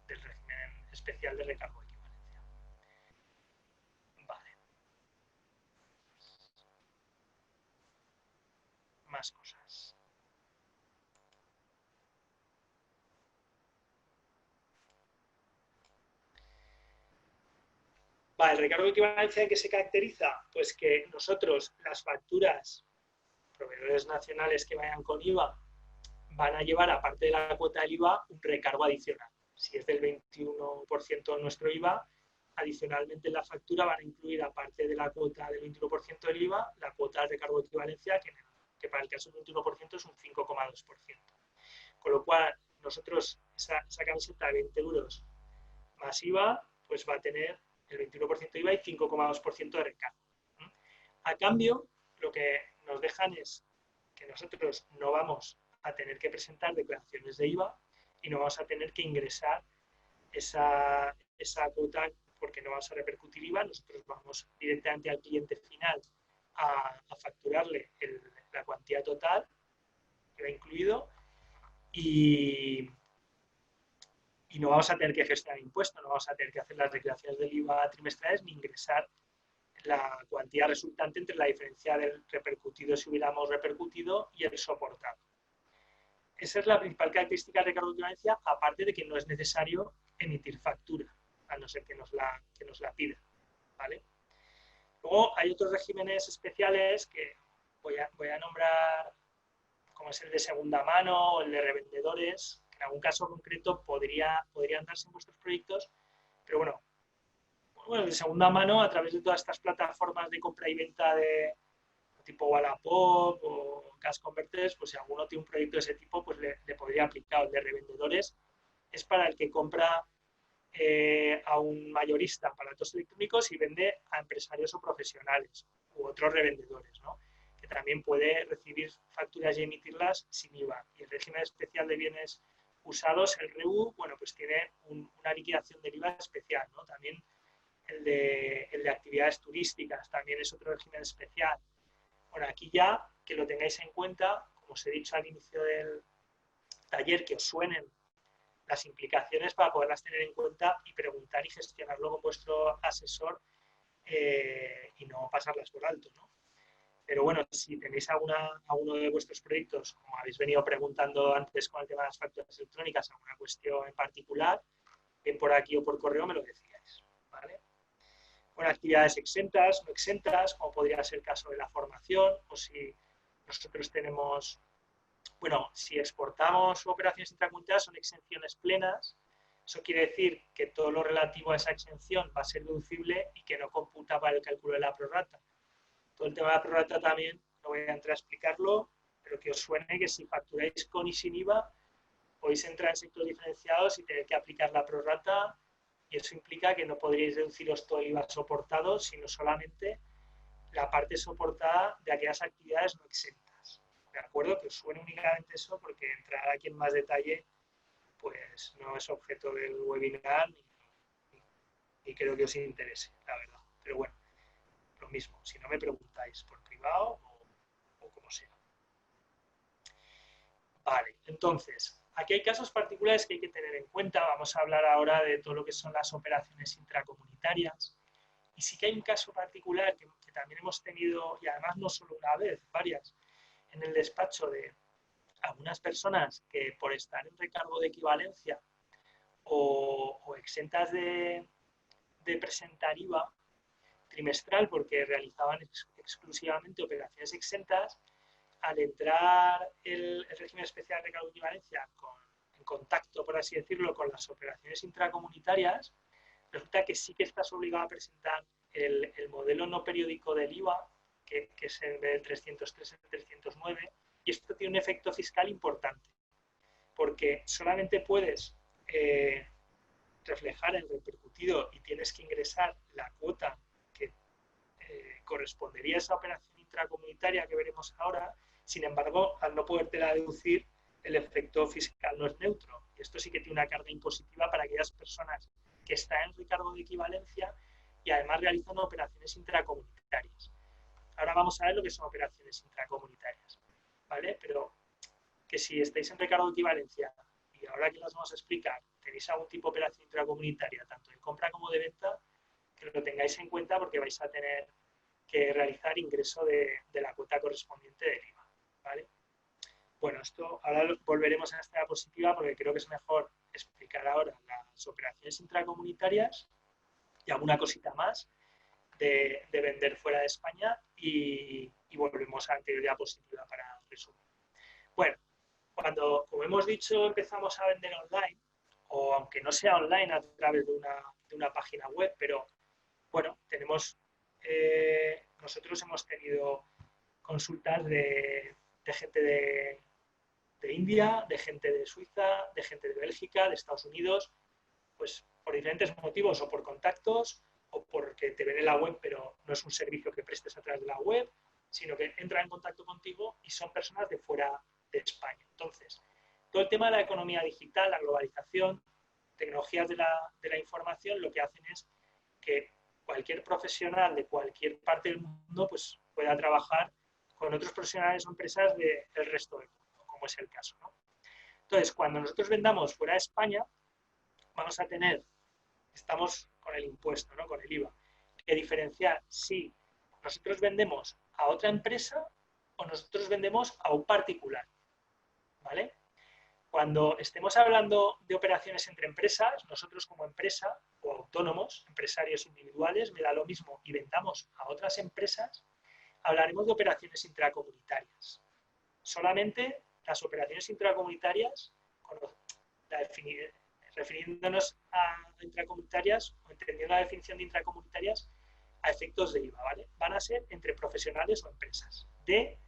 régimen especial de recargo de equivalencia. Vale. Más cosas. Vale, el recargo de equivalencia, ¿en qué se caracteriza? Pues que nosotros las facturas, proveedores nacionales que vayan con IVA, van a llevar, aparte de la cuota del IVA, un recargo adicional. Si es del 21% nuestro IVA, adicionalmente en la factura van a incluir, aparte de la cuota del 21% del IVA, la cuota de recargo de equivalencia, que para el caso del 21% es un 5,2%. Con lo cual, nosotros, esa camiseta de 20 euros más IVA, pues va a tener el 21% de IVA y 5,2% de recargo. A cambio, lo que nos dejan es que nosotros no vamos a tener que presentar declaraciones de IVA y no vamos a tener que ingresar esa cuota porque no vamos a repercutir IVA. Nosotros vamos directamente al cliente final a facturarle la cuantía total que va incluido y no vamos a tener que gestionar impuestos, no vamos a tener que hacer las declaraciones del IVA trimestrales ni ingresar la cuantía resultante entre la diferencia del repercutido si hubiéramos repercutido y el soportado. Esa es la principal característica de recargo de equivalencia, aparte de que no es necesario emitir factura, a no ser que nos la pida, ¿vale? Luego hay otros regímenes especiales que voy a nombrar, como es el de segunda mano o el de revendedores, que en algún caso concreto podrían darse en vuestros proyectos, pero bueno, de segunda mano a través de todas estas plataformas de compra y venta de tipo Wallapop o Cash Converters, pues si alguno tiene un proyecto de ese tipo, pues le podría aplicar. El de revendedores es para el que compra a un mayorista aparatos electrónicos y vende a empresarios o profesionales u otros revendedores, ¿no? Que también puede recibir facturas y emitirlas sin IVA. Y el régimen especial de bienes usados, el REU, bueno, pues tiene una liquidación del IVA especial, ¿no? También el de actividades turísticas también es otro régimen especial. Bueno, aquí ya que lo tengáis en cuenta, como os he dicho al inicio del taller, que os suenen las implicaciones para poderlas tener en cuenta y preguntar y gestionarlo con vuestro asesor y no pasarlas por alto, ¿no? Pero bueno, si tenéis alguno de vuestros proyectos, como habéis venido preguntando antes con el tema de las facturas electrónicas, alguna cuestión en particular, bien por aquí o por correo me lo decíais, ¿vale? Bueno, actividades exentas, no exentas, como podría ser el caso de la formación, o si nosotros tenemos, bueno, si exportamos operaciones intracomunitarias son exenciones plenas, Eso quiere decir que todo lo relativo a esa exención va a ser deducible y que no computa para el cálculo de la prorrata. Todo el tema de la prorrata también, no voy a entrar a explicarlo, pero que os suene que si facturáis con y sin IVA, podéis entrar en sectores diferenciados y tener que aplicar la prorrata, y eso implica que no podríais deduciros todo el IVA soportado, sino solamente la parte soportada de aquellas actividades no exentas. ¿De acuerdo? Que os suene únicamente eso, porque entrar aquí en más detalle pues no es objeto del webinar ni creo que os interese, la verdad. Pero bueno, lo mismo, si no me preguntáis por privado o como sea. Vale, entonces, aquí hay casos particulares que hay que tener en cuenta. Vamos a hablar ahora de todo lo que son las operaciones intracomunitarias. Y sí que hay un caso particular que también hemos tenido, y además no solo una vez, varias, en el despacho de algunas personas que por estar en recargo de equivalencia o exentas de presentar IVA trimestral porque realizaban exclusivamente operaciones exentas, al entrar el régimen especial de recargo de equivalencia en contacto, por así decirlo, con las operaciones intracomunitarias, resulta que sí que estás obligado a presentar el modelo no periódico del IVA, que es el del 303 y el 309, y esto tiene un efecto fiscal importante, porque solamente puedes reflejar el repercutido y tienes que ingresar la cuota que correspondería a esa operación intracomunitaria que veremos ahora. Sin embargo, al no podértela deducir, el efecto fiscal no es neutro. Y esto sí que tiene una carga impositiva para aquellas personas que están en recargo de equivalencia y además realizan operaciones intracomunitarias. Ahora vamos a ver lo que son operaciones intracomunitarias, ¿vale? Pero que si estáis en recargo de equivalencia y ahora que las vamos a explicar, tenéis algún tipo de operación intracomunitaria, tanto de compra como de venta, que lo tengáis en cuenta porque vais a tener que realizar ingreso de la cuota correspondiente del IVA, ¿vale? Bueno, esto ahora volveremos a esta diapositiva porque creo que es mejor explicar ahora las operaciones intracomunitarias y alguna cosita más de vender fuera de España y volvemos a la anterior diapositiva para resumir. Bueno, cuando, como hemos dicho, empezamos a vender online, o aunque no sea online a través de una página web, pero bueno, nosotros hemos tenido consultas de gente de India, de gente de Suiza, de gente de Bélgica, de Estados Unidos, pues por diferentes motivos, o por contactos, o porque te ven en la web, pero no es un servicio que prestes a través de la web, sino que entran en contacto contigo y son personas de fuera de España. Entonces, todo el tema de la economía digital, la globalización, tecnologías de la información, lo que hacen es que cualquier profesional de cualquier parte del mundo pues, pueda trabajar con otros profesionales o empresas del resto del mundo, como es el caso, ¿no? Entonces, cuando nosotros vendamos fuera de España, vamos a estamos con el impuesto, ¿no? Con el IVA, que diferenciar si nosotros vendemos a otra empresa o nosotros vendemos a un particular, ¿vale? Cuando estemos hablando de operaciones entre empresas, nosotros como empresa o autónomos, empresarios individuales, me da lo mismo y vendamos a otras empresas, hablaremos de operaciones intracomunitarias. Solamente las operaciones intracomunitarias, refiriéndonos a intracomunitarias o entendiendo la definición de intracomunitarias a efectos de IVA, ¿vale? Van a ser entre profesionales o empresas de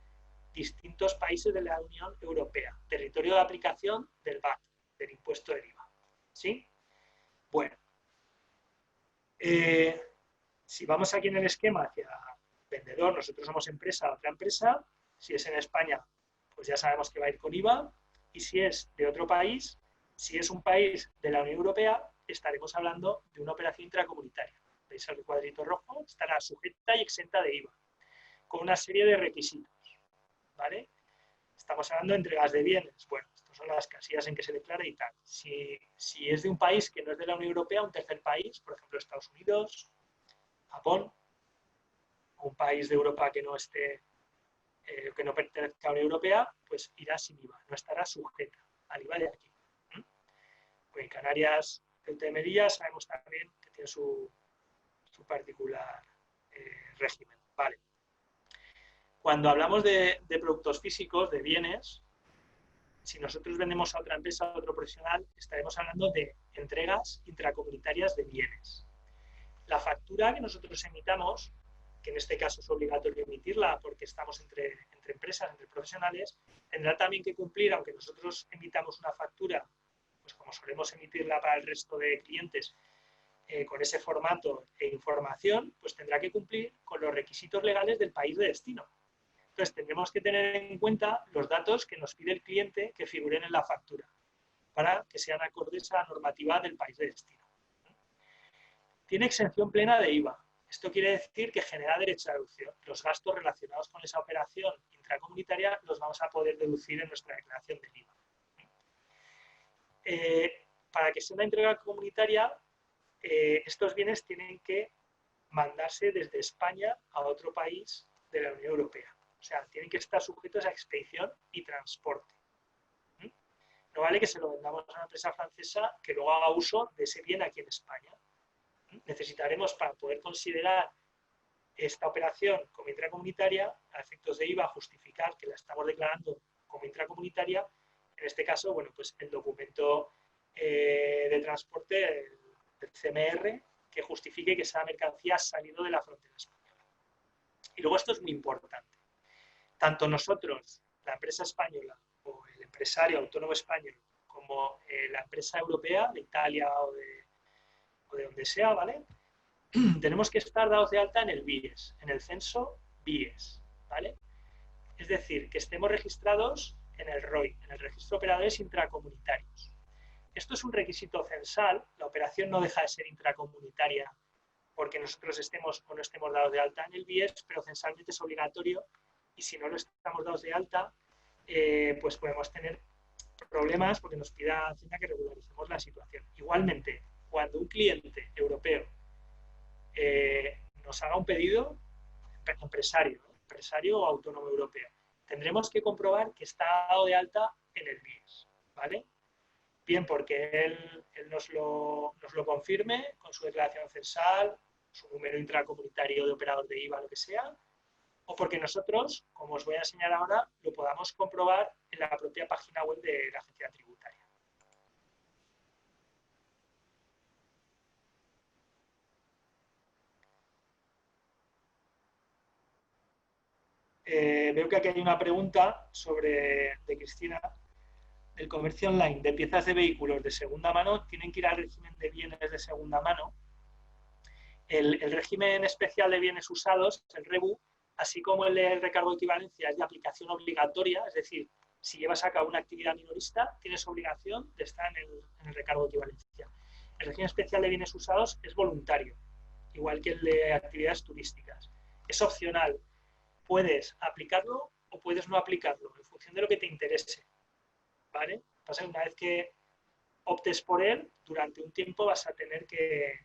distintos países de la Unión Europea, territorio de aplicación del VAT, del impuesto del IVA. ¿Sí? Bueno, si vamos aquí en el esquema hacia vendedor, nosotros somos empresa, otra empresa, si es en España, pues ya sabemos que va a ir con IVA, y si es de otro país, si es un país de la Unión Europea, estaremos hablando de una operación intracomunitaria. ¿Veis el cuadrito rojo? Estará sujeta y exenta de IVA, con una serie de requisitos, ¿vale? Estamos hablando de entregas de bienes. Bueno, estas son las casillas en que se declara y tal. Si es de un país que no es de la Unión Europea, un tercer país, por ejemplo, Estados Unidos, Japón, o un país de Europa que no esté, que no pertenezca a la Unión Europea, pues irá sin IVA, no estará sujeta al IVA de aquí. Pues en Canarias, Ceuta y Melilla, sabemos también que tiene su particular régimen. Vale. Cuando hablamos de productos físicos, de bienes, si nosotros vendemos a otra empresa, a otro profesional, estaremos hablando de entregas intracomunitarias de bienes. La factura que nosotros emitamos, que en este caso es obligatorio emitirla porque estamos entre empresas, entre profesionales, tendrá también que cumplir, aunque nosotros emitamos una factura, pues como solemos emitirla para el resto de clientes, con ese formato e información, pues tendrá que cumplir con los requisitos legales del país de destino. Entonces, tendremos que tener en cuenta los datos que nos pide el cliente que figuren en la factura, para que sean acordes a la normativa del país de destino. Tiene exención plena de IVA. Esto quiere decir que genera derecho a deducción. Los gastos relacionados con esa operación intracomunitaria los vamos a poder deducir en nuestra declaración del IVA. Para que sea una entrega comunitaria, estos bienes tienen que mandarse desde España a otro país de la Unión Europea. O sea, tienen que estar sujetos a expedición y transporte. No vale que se lo vendamos a una empresa francesa que luego haga uso de ese bien aquí en España. Necesitaremos, para poder considerar esta operación como intracomunitaria, a efectos de IVA, justificar que la estamos declarando como intracomunitaria. En este caso, bueno, pues el documento de transporte, el CMR, que justifique que esa mercancía ha salido de la frontera española. Y luego esto es muy importante. Tanto nosotros, la empresa española, o el empresario autónomo español, como la empresa europea, de Italia o de donde sea, ¿vale? Tenemos que estar dados de alta en el BIES, en el censo BIES, ¿vale? Es decir, que estemos registrados en el ROI, en el Registro de Operadores Intracomunitarios. Esto es un requisito censal, la operación no deja de ser intracomunitaria porque nosotros estemos o no estemos dados de alta en el BIES, pero censalmente es obligatorio y si no lo estamos dados de alta, pues podemos tener problemas porque nos pida Hacienda que regularicemos la situación. Igualmente, cuando un cliente europeo nos haga un pedido, empresario o autónomo europeo, tendremos que comprobar que está dado de alta en el BIES, ¿vale? Bien porque él nos lo confirme con su declaración censal, su número intracomunitario de operador de IVA, lo que sea, o porque nosotros, como os voy a enseñar ahora, lo podamos comprobar en la propia página web de la agencia tributaria. Veo que aquí hay una pregunta de Cristina. El comercio online de piezas de vehículos de segunda mano tienen que ir al régimen de bienes de segunda mano. El régimen especial de bienes usados, el REBU, así como el de recargo de equivalencia, es de aplicación obligatoria, es decir, si llevas a cabo una actividad minorista, tienes obligación de estar en el recargo de equivalencia. El régimen especial de bienes usados es voluntario, igual que el de actividades turísticas. Es opcional. Puedes aplicarlo o puedes no aplicarlo, en función de lo que te interese, ¿vale? Pasa que una vez que optes por él, durante un tiempo vas a tener que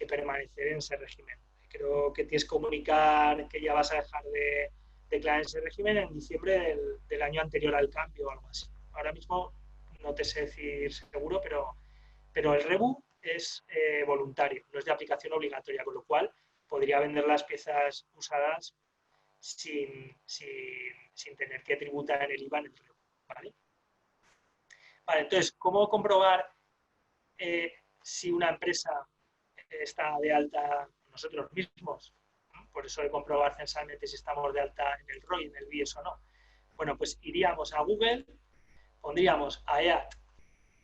permanecer en ese régimen. Creo que tienes que comunicar que ya vas a dejar de declarar ese régimen en diciembre del año anterior al cambio o algo así. Ahora mismo no te sé decir seguro, pero el REBU es voluntario, no es de aplicación obligatoria, con lo cual podría vender las piezas usadas sin tener que tributar en el IVA en el REBU, ¿vale? Vale, entonces, ¿cómo comprobar si una empresa está de alta nosotros mismos? Por eso de comprobar censalmente si estamos de alta en el ROI, en el BIES o no. Bueno, pues iríamos a Google, pondríamos AEAT,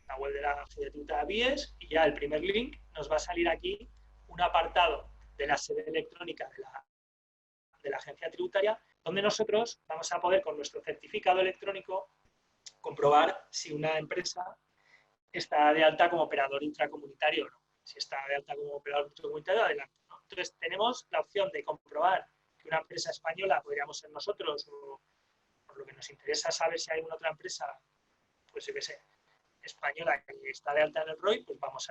la web de la agencia tributaria BIES, y ya el primer link nos va a salir aquí un apartado de la sede electrónica de la agencia tributaria, donde nosotros vamos a poder con nuestro certificado electrónico comprobar si una empresa está de alta como operador intracomunitario o no. Si está de alta como operador intracomunitario, adelante, ¿no? Entonces, tenemos la opción de comprobar que una empresa española podríamos ser nosotros, o por lo que nos interesa saber si hay alguna otra empresa, pues yo qué sé, española que está de alta en el ROI, pues vamos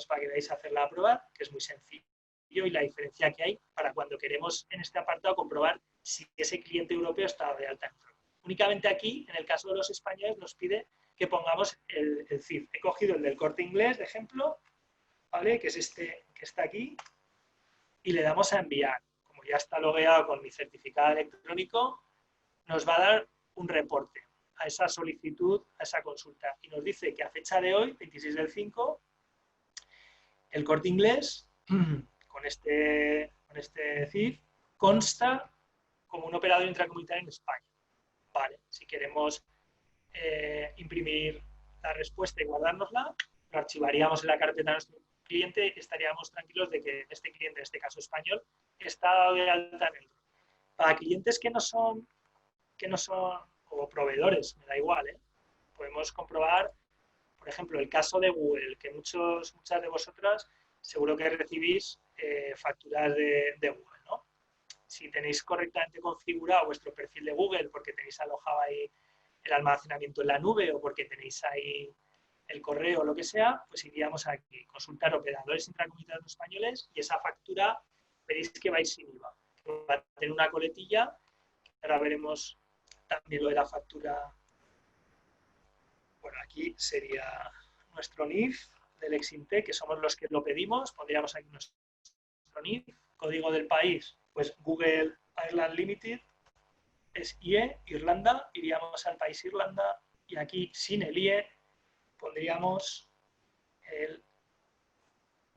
para que veáis a hacerla a probar, que es muy sencillo, y la diferencia que hay para cuando queremos en este apartado comprobar si ese cliente europeo está de alta en el ROI. Únicamente aquí, en el caso de los españoles, nos pide que pongamos el CIF. He cogido el del Corte Inglés, de ejemplo, ¿vale? Que es este que está aquí, y le damos a enviar. Como ya está logueado con mi certificado electrónico, nos va a dar un reporte. a esa solicitud, a esa consulta. Y nos dice que a fecha de hoy, 26 del 5, el Corte Inglés, con este CIF, consta como un operador intracomunitario en España. Vale, si queremos imprimir la respuesta y guardárnosla, lo archivaríamos en la carpeta de nuestro cliente y estaríamos tranquilos de que este cliente, en este caso español, está dado de alta en el ROI. Para clientes que no son, o proveedores, me da igual, podemos comprobar, por ejemplo, el caso de Google, que muchas de vosotras seguro que recibís facturas de Google, ¿no? Si tenéis correctamente configurado vuestro perfil de Google porque tenéis alojado ahí el almacenamiento en la nube o porque tenéis ahí el correo o lo que sea, pues iríamos aquí, consultar operadores intracomunitarios españoles y esa factura veréis que va a ir sin IVA. Va a tener una coletilla, ahora veremos también lo de la factura. Bueno, aquí sería nuestro NIF del Exinte, que somos los que lo pedimos, pondríamos aquí nuestro NIF, código del país, pues Google Ireland Limited, es IE, Irlanda, iríamos al país Irlanda y aquí sin el IE pondríamos el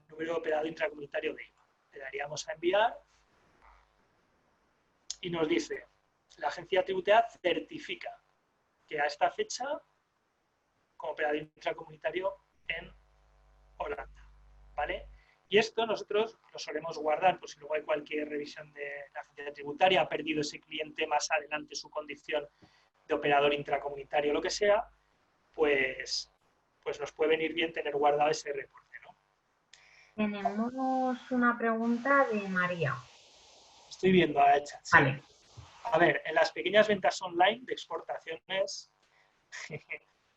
número de operador intracomunitario de IVA. Le daríamos a enviar y nos dice, la agencia tributaria certifica que a esta fecha como operador intracomunitario en Holanda, ¿vale? Y esto nosotros lo solemos guardar, pues si luego hay cualquier revisión de la agencia tributaria, ha perdido ese cliente más adelante su condición de operador intracomunitario o lo que sea, pues nos puede venir bien tener guardado ese reporte, ¿no? Tenemos una pregunta de María. Estoy viendo a la chat. Sí. Vale. A ver, en las pequeñas ventas online de exportaciones,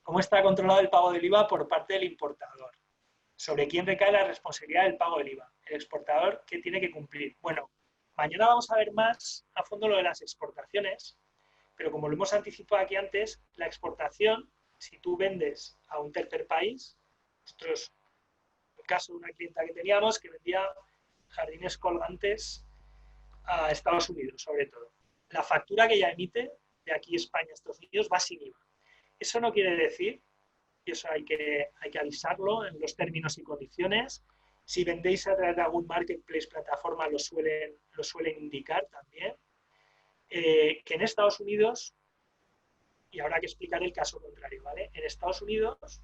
¿cómo está controlado el pago del IVA por parte del importador? ¿Sobre quién recae la responsabilidad del pago del IVA? El exportador, ¿qué tiene que cumplir? Bueno, mañana vamos a ver más a fondo lo de las exportaciones, pero como lo hemos anticipado aquí antes, la exportación, si tú vendes a un tercer país, nosotros, en el caso de una clienta que teníamos que vendía jardines colgantes a Estados Unidos, sobre todo. La factura que ella emite de aquí España a Estados Unidos va sin IVA. Eso no quiere decir, y eso hay que avisarlo en los términos y condiciones, si vendéis a través de algún marketplace, plataforma, lo suelen indicar también, que en Estados Unidos, y habrá que explicar el caso contrario, ¿vale? En Estados Unidos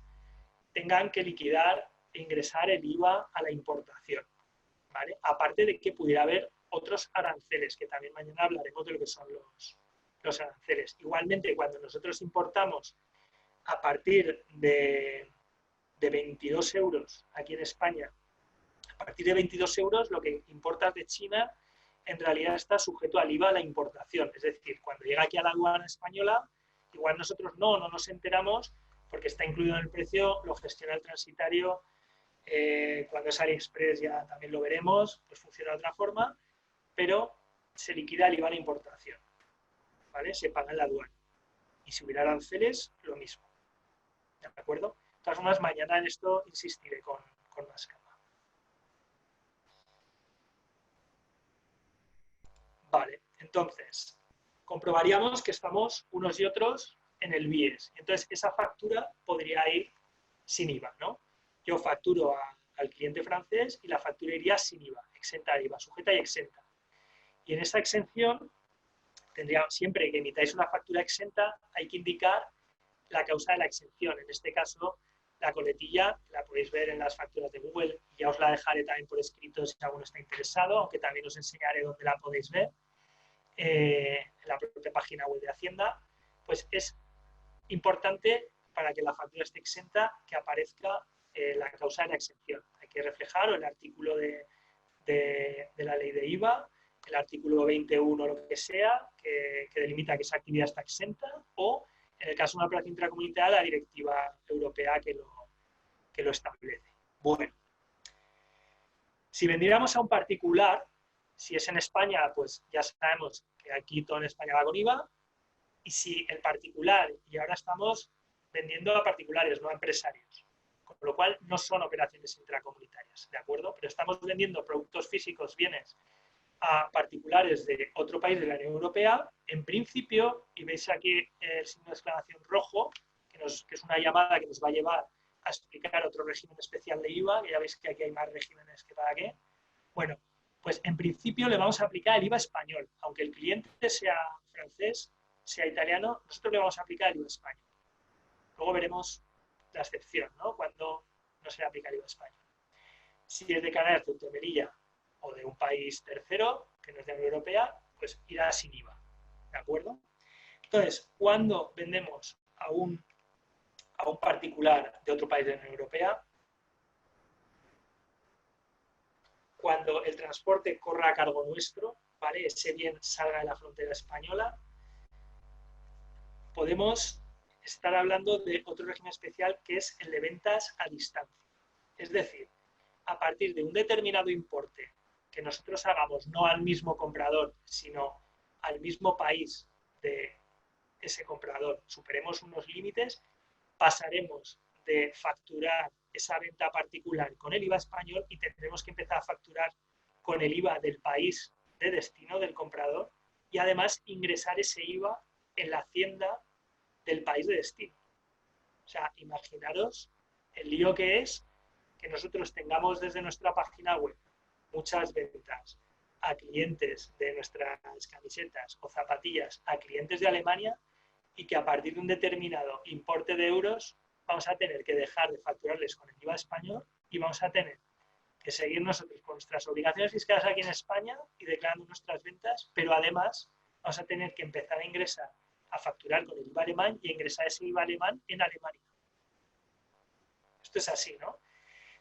tengan que liquidar e ingresar el IVA a la importación, ¿vale? Aparte de que pudiera haber otros aranceles, que también mañana hablaremos de lo que son los aranceles. Igualmente, cuando nosotros importamos a partir de 22 euros aquí en España, a partir de 22 euros lo que importas de China en realidad está sujeto al IVA a la importación. Es decir, cuando llega aquí a la aduana española, igual nosotros no nos enteramos porque está incluido en el precio, lo gestiona el transitario. Cuando es AliExpress ya también lo veremos, pues funciona de otra forma, pero se liquida el IVA a la importación, ¿vale? Se paga en la aduana. Y si hubiera aranceles, lo mismo. ¿De acuerdo? De todas formas, mañana en esto insistiré con más calma. Vale, entonces, comprobaríamos que estamos unos y otros en el BIES. Entonces, esa factura podría ir sin IVA, ¿no? Yo facturo al cliente francés y la factura iría sin IVA, exenta de IVA, sujeta y exenta. Y en esa exención, siempre que emitáis una factura exenta, hay que indicar la causa de la exención. En este caso, la coletilla, la podéis ver en las facturas de Google, ya os la dejaré también por escrito si alguno está interesado, aunque también os enseñaré dónde la podéis ver, en la propia página web de Hacienda. Pues es importante para que la factura esté exenta que aparezca la causa de la exención. Hay que reflejar el artículo de la ley de IVA, el artículo 21 o lo que sea, que delimita que esa actividad está exenta, o en el caso de una operación intracomunitaria, la directiva europea que lo establece. Bueno, si vendiéramos a un particular, si es en España, pues ya sabemos que aquí todo en España va con IVA, y si el particular, y ahora estamos vendiendo a particulares, no a empresarios, con lo cual no son operaciones intracomunitarias, ¿de acuerdo? Pero estamos vendiendo productos físicos, bienes, a particulares de otro país de la Unión Europea, en principio, y veis aquí el signo de exclamación rojo, que es una llamada que nos va a llevar a explicar otro régimen especial de IVA, que ya veis que aquí hay más regímenes que para qué. Bueno, pues en principio le vamos a aplicar el IVA español. Aunque el cliente sea francés, sea italiano, nosotros le vamos a aplicar el IVA español. Luego veremos la excepción, ¿no? Cuando no se le aplica el IVA español. Si es de Canarias, Ceuta y Melilla o de un país tercero, que no es de la Unión Europea, pues irá sin IVA. ¿De acuerdo? Entonces, cuando vendemos a un particular de otro país de la Unión Europea, cuando el transporte corra a cargo nuestro, ¿vale? Ese bien salga de la frontera española, podemos estar hablando de otro régimen especial que es el de ventas a distancia. Es decir, a partir de un determinado importe que nosotros hagamos no al mismo comprador, sino al mismo país de ese comprador, superemos unos límites, pasaremos de facturar esa venta particular con el IVA español y tendremos que empezar a facturar con el IVA del país de destino del comprador y además ingresar ese IVA en la hacienda del país de destino. O sea, imaginaros el lío que es que nosotros tengamos desde nuestra página web muchas ventas a clientes de nuestras camisetas o zapatillas a clientes de Alemania y que a partir de un determinado importe de euros vamos a tener que dejar de facturarles con el IVA español y vamos a tener que seguir nosotros con nuestras obligaciones fiscales aquí en España y declarando nuestras ventas, pero además vamos a tener que empezar a ingresar, a facturar con el IVA alemán y a ingresar ese IVA alemán en Alemania. Esto es así, ¿no?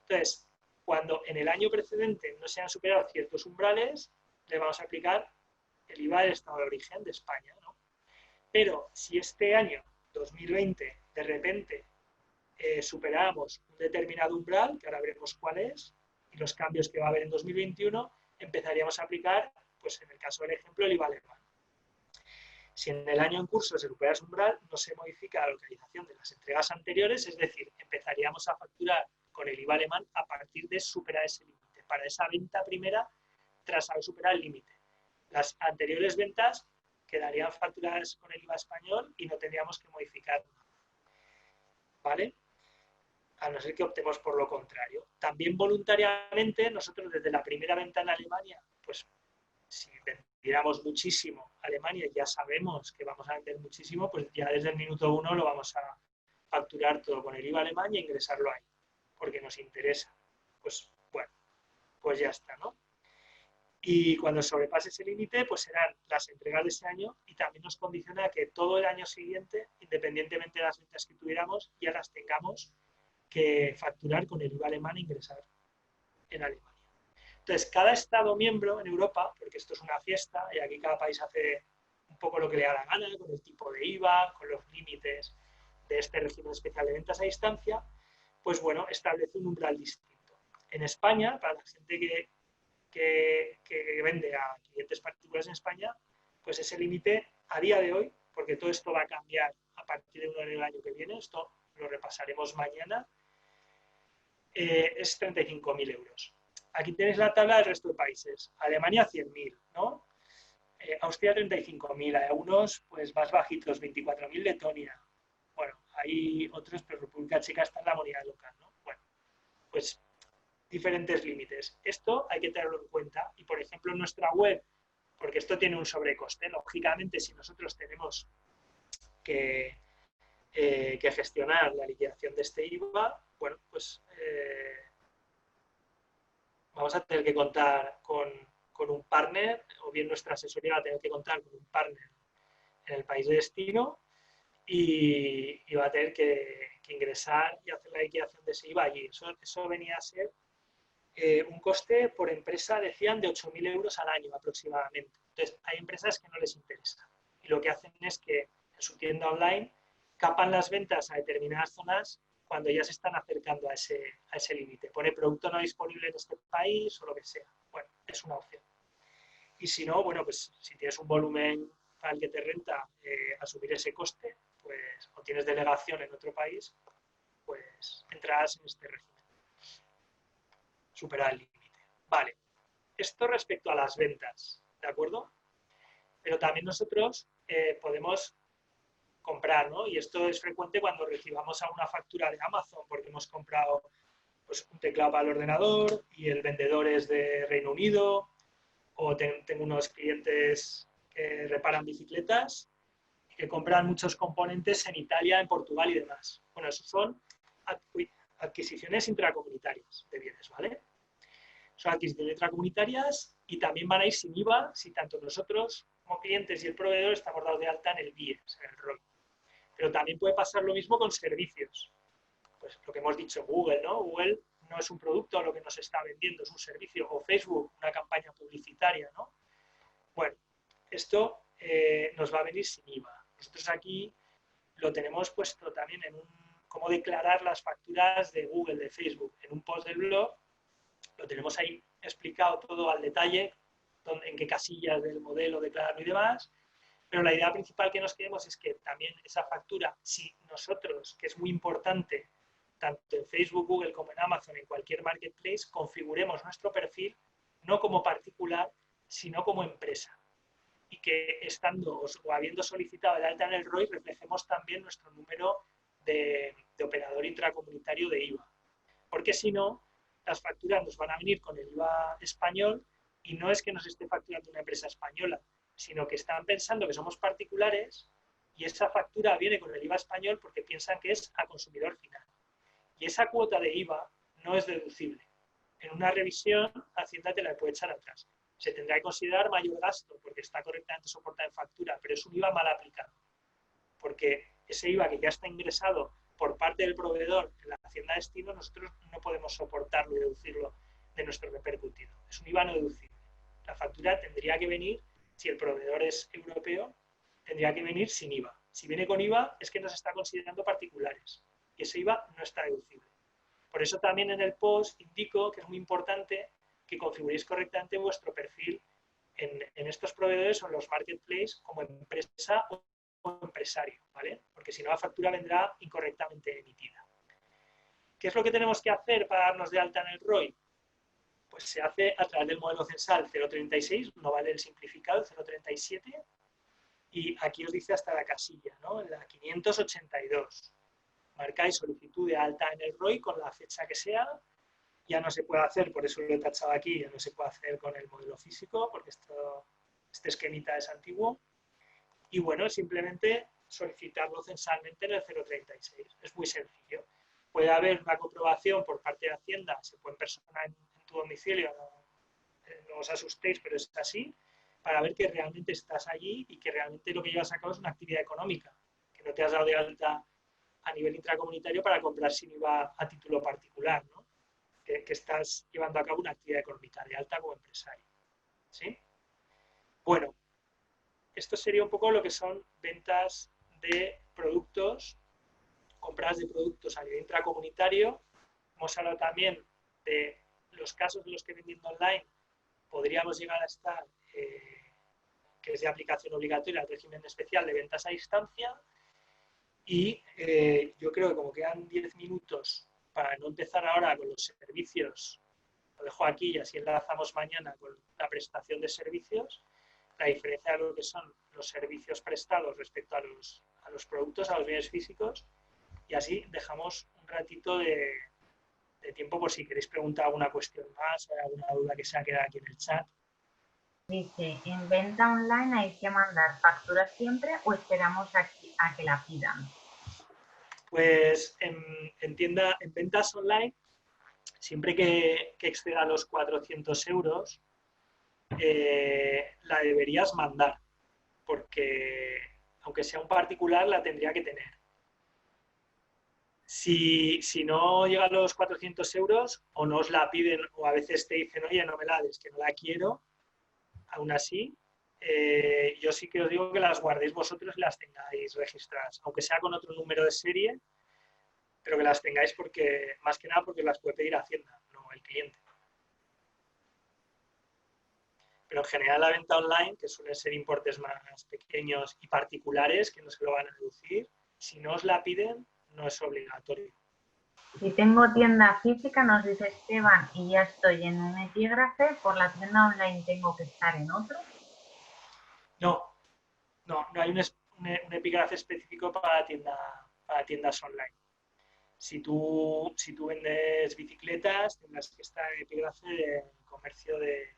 Entonces, cuando en el año precedente no se han superado ciertos umbrales, le vamos a aplicar el IVA del Estado de origen de España, ¿no? Pero si este año, 2020, de repente superamos un determinado umbral, que ahora veremos cuál es, y los cambios que va a haber en 2021, empezaríamos a aplicar, pues en el caso del ejemplo, el IVA alemán. Si en el año en curso se supera ese umbral, no se modifica la localización de las entregas anteriores, es decir, empezaríamos a facturar con el IVA alemán a partir de superar ese límite, para esa venta primera tras haber superado el límite. Las anteriores ventas quedarían facturadas con el IVA español y no tendríamos que modificar nada. ¿Vale? A no ser que optemos por lo contrario. También voluntariamente, nosotros desde la primera venta en Alemania, pues si vendiéramos muchísimo a Alemania y ya sabemos que vamos a vender muchísimo, pues ya desde el minuto 1 lo vamos a facturar todo con el IVA alemán y ingresarlo ahí, porque nos interesa. Pues bueno, pues ya está, ¿no? Y cuando sobrepase ese límite, pues serán las entregas de ese año y también nos condiciona a que todo el año siguiente, independientemente de las ventas que tuviéramos, ya las tengamos que facturar con el IVA alemán e ingresar en Alemania. Entonces, cada Estado miembro en Europa, porque esto es una fiesta y aquí cada país hace un poco lo que le da la gana, con el tipo de IVA, con los límites de este régimen especial de ventas a distancia, pues bueno, establece un umbral distinto. En España, para la gente que vende a clientes particulares en España, pues ese límite a día de hoy, porque todo esto va a cambiar a partir de 1 de enero del año que viene, esto lo repasaremos mañana, es 35.000 euros. Aquí tenéis la tabla del resto de países. Alemania 100.000, ¿no? Austria 35.000, hay algunos pues más bajitos, 24.000 Letonia. Bueno, hay otros, pero República Checa está en la moneda local, ¿no? Bueno, pues diferentes límites. Esto hay que tenerlo en cuenta y, por ejemplo, en nuestra web, porque esto tiene un sobrecoste, lógicamente, si nosotros tenemos que gestionar la liquidación de este IVA, bueno, pues vamos a tener que contar con un partner, o bien nuestra asesoría va a tener que contar con un partner en el país de destino y va a tener que ingresar y hacer la liquidación de ese IVA allí. Eso venía a ser un coste por empresa, decían, de 8.000 euros al año aproximadamente. Entonces, hay empresas que no les interesa. Y lo que hacen es que en su tienda online capan las ventas a determinadas zonas cuando ya se están acercando a ese límite. Pone producto no disponible en este país o lo que sea. Bueno, es una opción. Y si no, bueno, pues si tienes un volumen para el que te renta asumir ese coste, pues, o tienes delegación en otro país, pues entrarás en este régimen. Superar el límite. Vale. esto respecto a las ventas, ¿de acuerdo? Pero también nosotros podemos comprar, ¿no? Y esto es frecuente cuando recibamos a una factura de Amazon porque hemos comprado pues, un teclado para el ordenador y el vendedor es de Reino Unido, o tengo unos clientes que reparan bicicletas y que compran muchos componentes en Italia, en Portugal y demás. Bueno, eso son adquisiciones intracomunitarias de bienes, ¿vale? Son adquisiciones intracomunitarias y también van a ir sin IVA si tanto nosotros como clientes y el proveedor estamos dados de alta en el BIES, en el ROI. Pero también puede pasar lo mismo con servicios. Pues lo que hemos dicho, Google, ¿no? Google no es un producto lo que nos está vendiendo, es un servicio. O Facebook, una campaña publicitaria, ¿no? Bueno, esto nos va a venir sin IVA. Nosotros aquí lo tenemos puesto también en cómo declarar las facturas de Google, de Facebook. En un post del blog lo tenemos ahí explicado todo al detalle, en qué casillas del modelo declararlo y demás. Pero la idea principal que nos queremos es que también esa factura, si nosotros, que es muy importante, tanto en Facebook, Google como en Amazon, en cualquier marketplace, configuremos nuestro perfil no como particular, sino como empresa. Y que estando o habiendo solicitado el alta en el ROI, reflejemos también nuestro número de operador intracomunitario de IVA. Porque si no, las facturas nos van a venir con el IVA español y no es que nos esté facturando una empresa española, sino que están pensando que somos particulares y esa factura viene con el IVA español porque piensan que es a consumidor final. Y esa cuota de IVA no es deducible. En una revisión, Hacienda te la puede echar atrás. Se tendrá que considerar mayor gasto porque está correctamente soportada en factura, pero es un IVA mal aplicado. Porque ese IVA que ya está ingresado por parte del proveedor en la Hacienda Destino, nosotros no podemos soportarlo y deducirlo de nuestro repercutido. Es un IVA no deducible. La factura tendría que venir, si el proveedor es europeo, tendría que venir sin IVA. Si viene con IVA, es que nos está considerando particulares. Y ese IVA no está deducible. Por eso también en el post indico que es muy importante que configuréis correctamente vuestro perfil en estos proveedores o en los marketplaces como empresa o empresario, ¿vale? Porque si no la factura vendrá incorrectamente emitida. ¿Qué es lo que tenemos que hacer para darnos de alta en el ROI? Pues se hace a través del modelo censal 036, no vale el simplificado, 037, y aquí os dice hasta la casilla, ¿no? En la 582. Marcáis solicitud de alta en el ROI con la fecha que sea. Ya no se puede hacer, por eso lo he tachado aquí, ya no se puede hacer con el modelo físico, porque este esquemita es antiguo. Y bueno, simplemente solicitarlo censalmente en el 036. Es muy sencillo. Puede haber una comprobación por parte de Hacienda, se puede personar en tu domicilio, no os asustéis, pero es así, para ver que realmente estás allí y que realmente lo que llevas a cabo es una actividad económica, que no te has dado de alta a nivel intracomunitario para comprar sin IVA a título particular, ¿no? Que estás llevando a cabo una actividad económica de alta como empresario. ¿Sí? Bueno, esto sería un poco lo que son ventas de productos, compras de productos a nivel intracomunitario. Hemos hablado también de los casos en los que vendiendo online podríamos llegar a estar, que es de aplicación obligatoria, el régimen especial de ventas a distancia. Y yo creo que como quedan 10 minutos para no empezar ahora con los servicios, lo dejo aquí y así enlazamos mañana con la prestación de servicios, la diferencia de lo que son los servicios prestados respecto a los productos, a los bienes físicos, y así dejamos un ratito de tiempo por si queréis preguntar alguna cuestión más o alguna duda que se ha quedado aquí en el chat. Dice, ¿en venta online hay que mandar factura siempre o esperamos a que la pidan? Pues en ventas online, siempre que exceda los 400 euros, la deberías mandar, porque aunque sea un particular, la tendría que tener. Si no llega a los 400 euros, o no os la piden, o a veces te dicen, oye, no me la des, que no la quiero, aún así, yo sí que os digo que las guardéis vosotros y las tengáis registradas, aunque sea con otro número de serie, pero que las tengáis porque, más que nada, porque las puede pedir Hacienda, no el cliente. Pero en general la venta online, que suelen ser importes más pequeños y particulares, que no se lo van a deducir, si no os la piden, no es obligatorio. Si tengo tienda física, nos dice Esteban, y ya estoy en un epígrafe, ¿por la tienda online tengo que estar en otro? No, no hay un epígrafe específico para tiendas online. Si tú vendes bicicletas, tendrás que estar en epígrafe de comercio de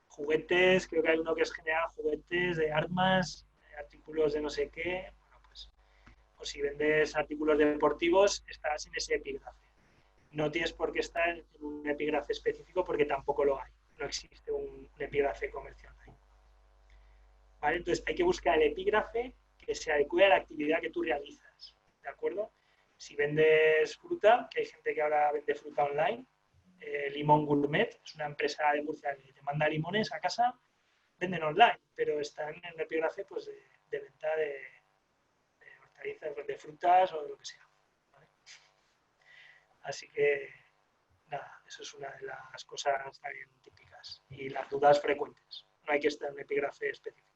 juguetes, creo que hay uno que es general juguetes, de armas, artículos de no sé qué. Bueno, pues, o si vendes artículos deportivos, estás en ese epígrafe. No tienes por qué estar en un epígrafe específico porque tampoco lo hay. No existe un epígrafe comercial online. ¿Vale? Entonces hay que buscar el epígrafe que se adecue a la actividad que tú realizas. ¿De acuerdo? Si vendes fruta, que hay gente que ahora vende fruta online, Limón Gourmet, es una empresa de Murcia que te manda limones a casa, venden online, pero están en el epígrafe pues, de venta de hortalizas, de frutas o de lo que sea. ¿Vale? Así que, nada, eso es una de las cosas también típicas y las dudas frecuentes. No hay que estar en un epígrafe específico.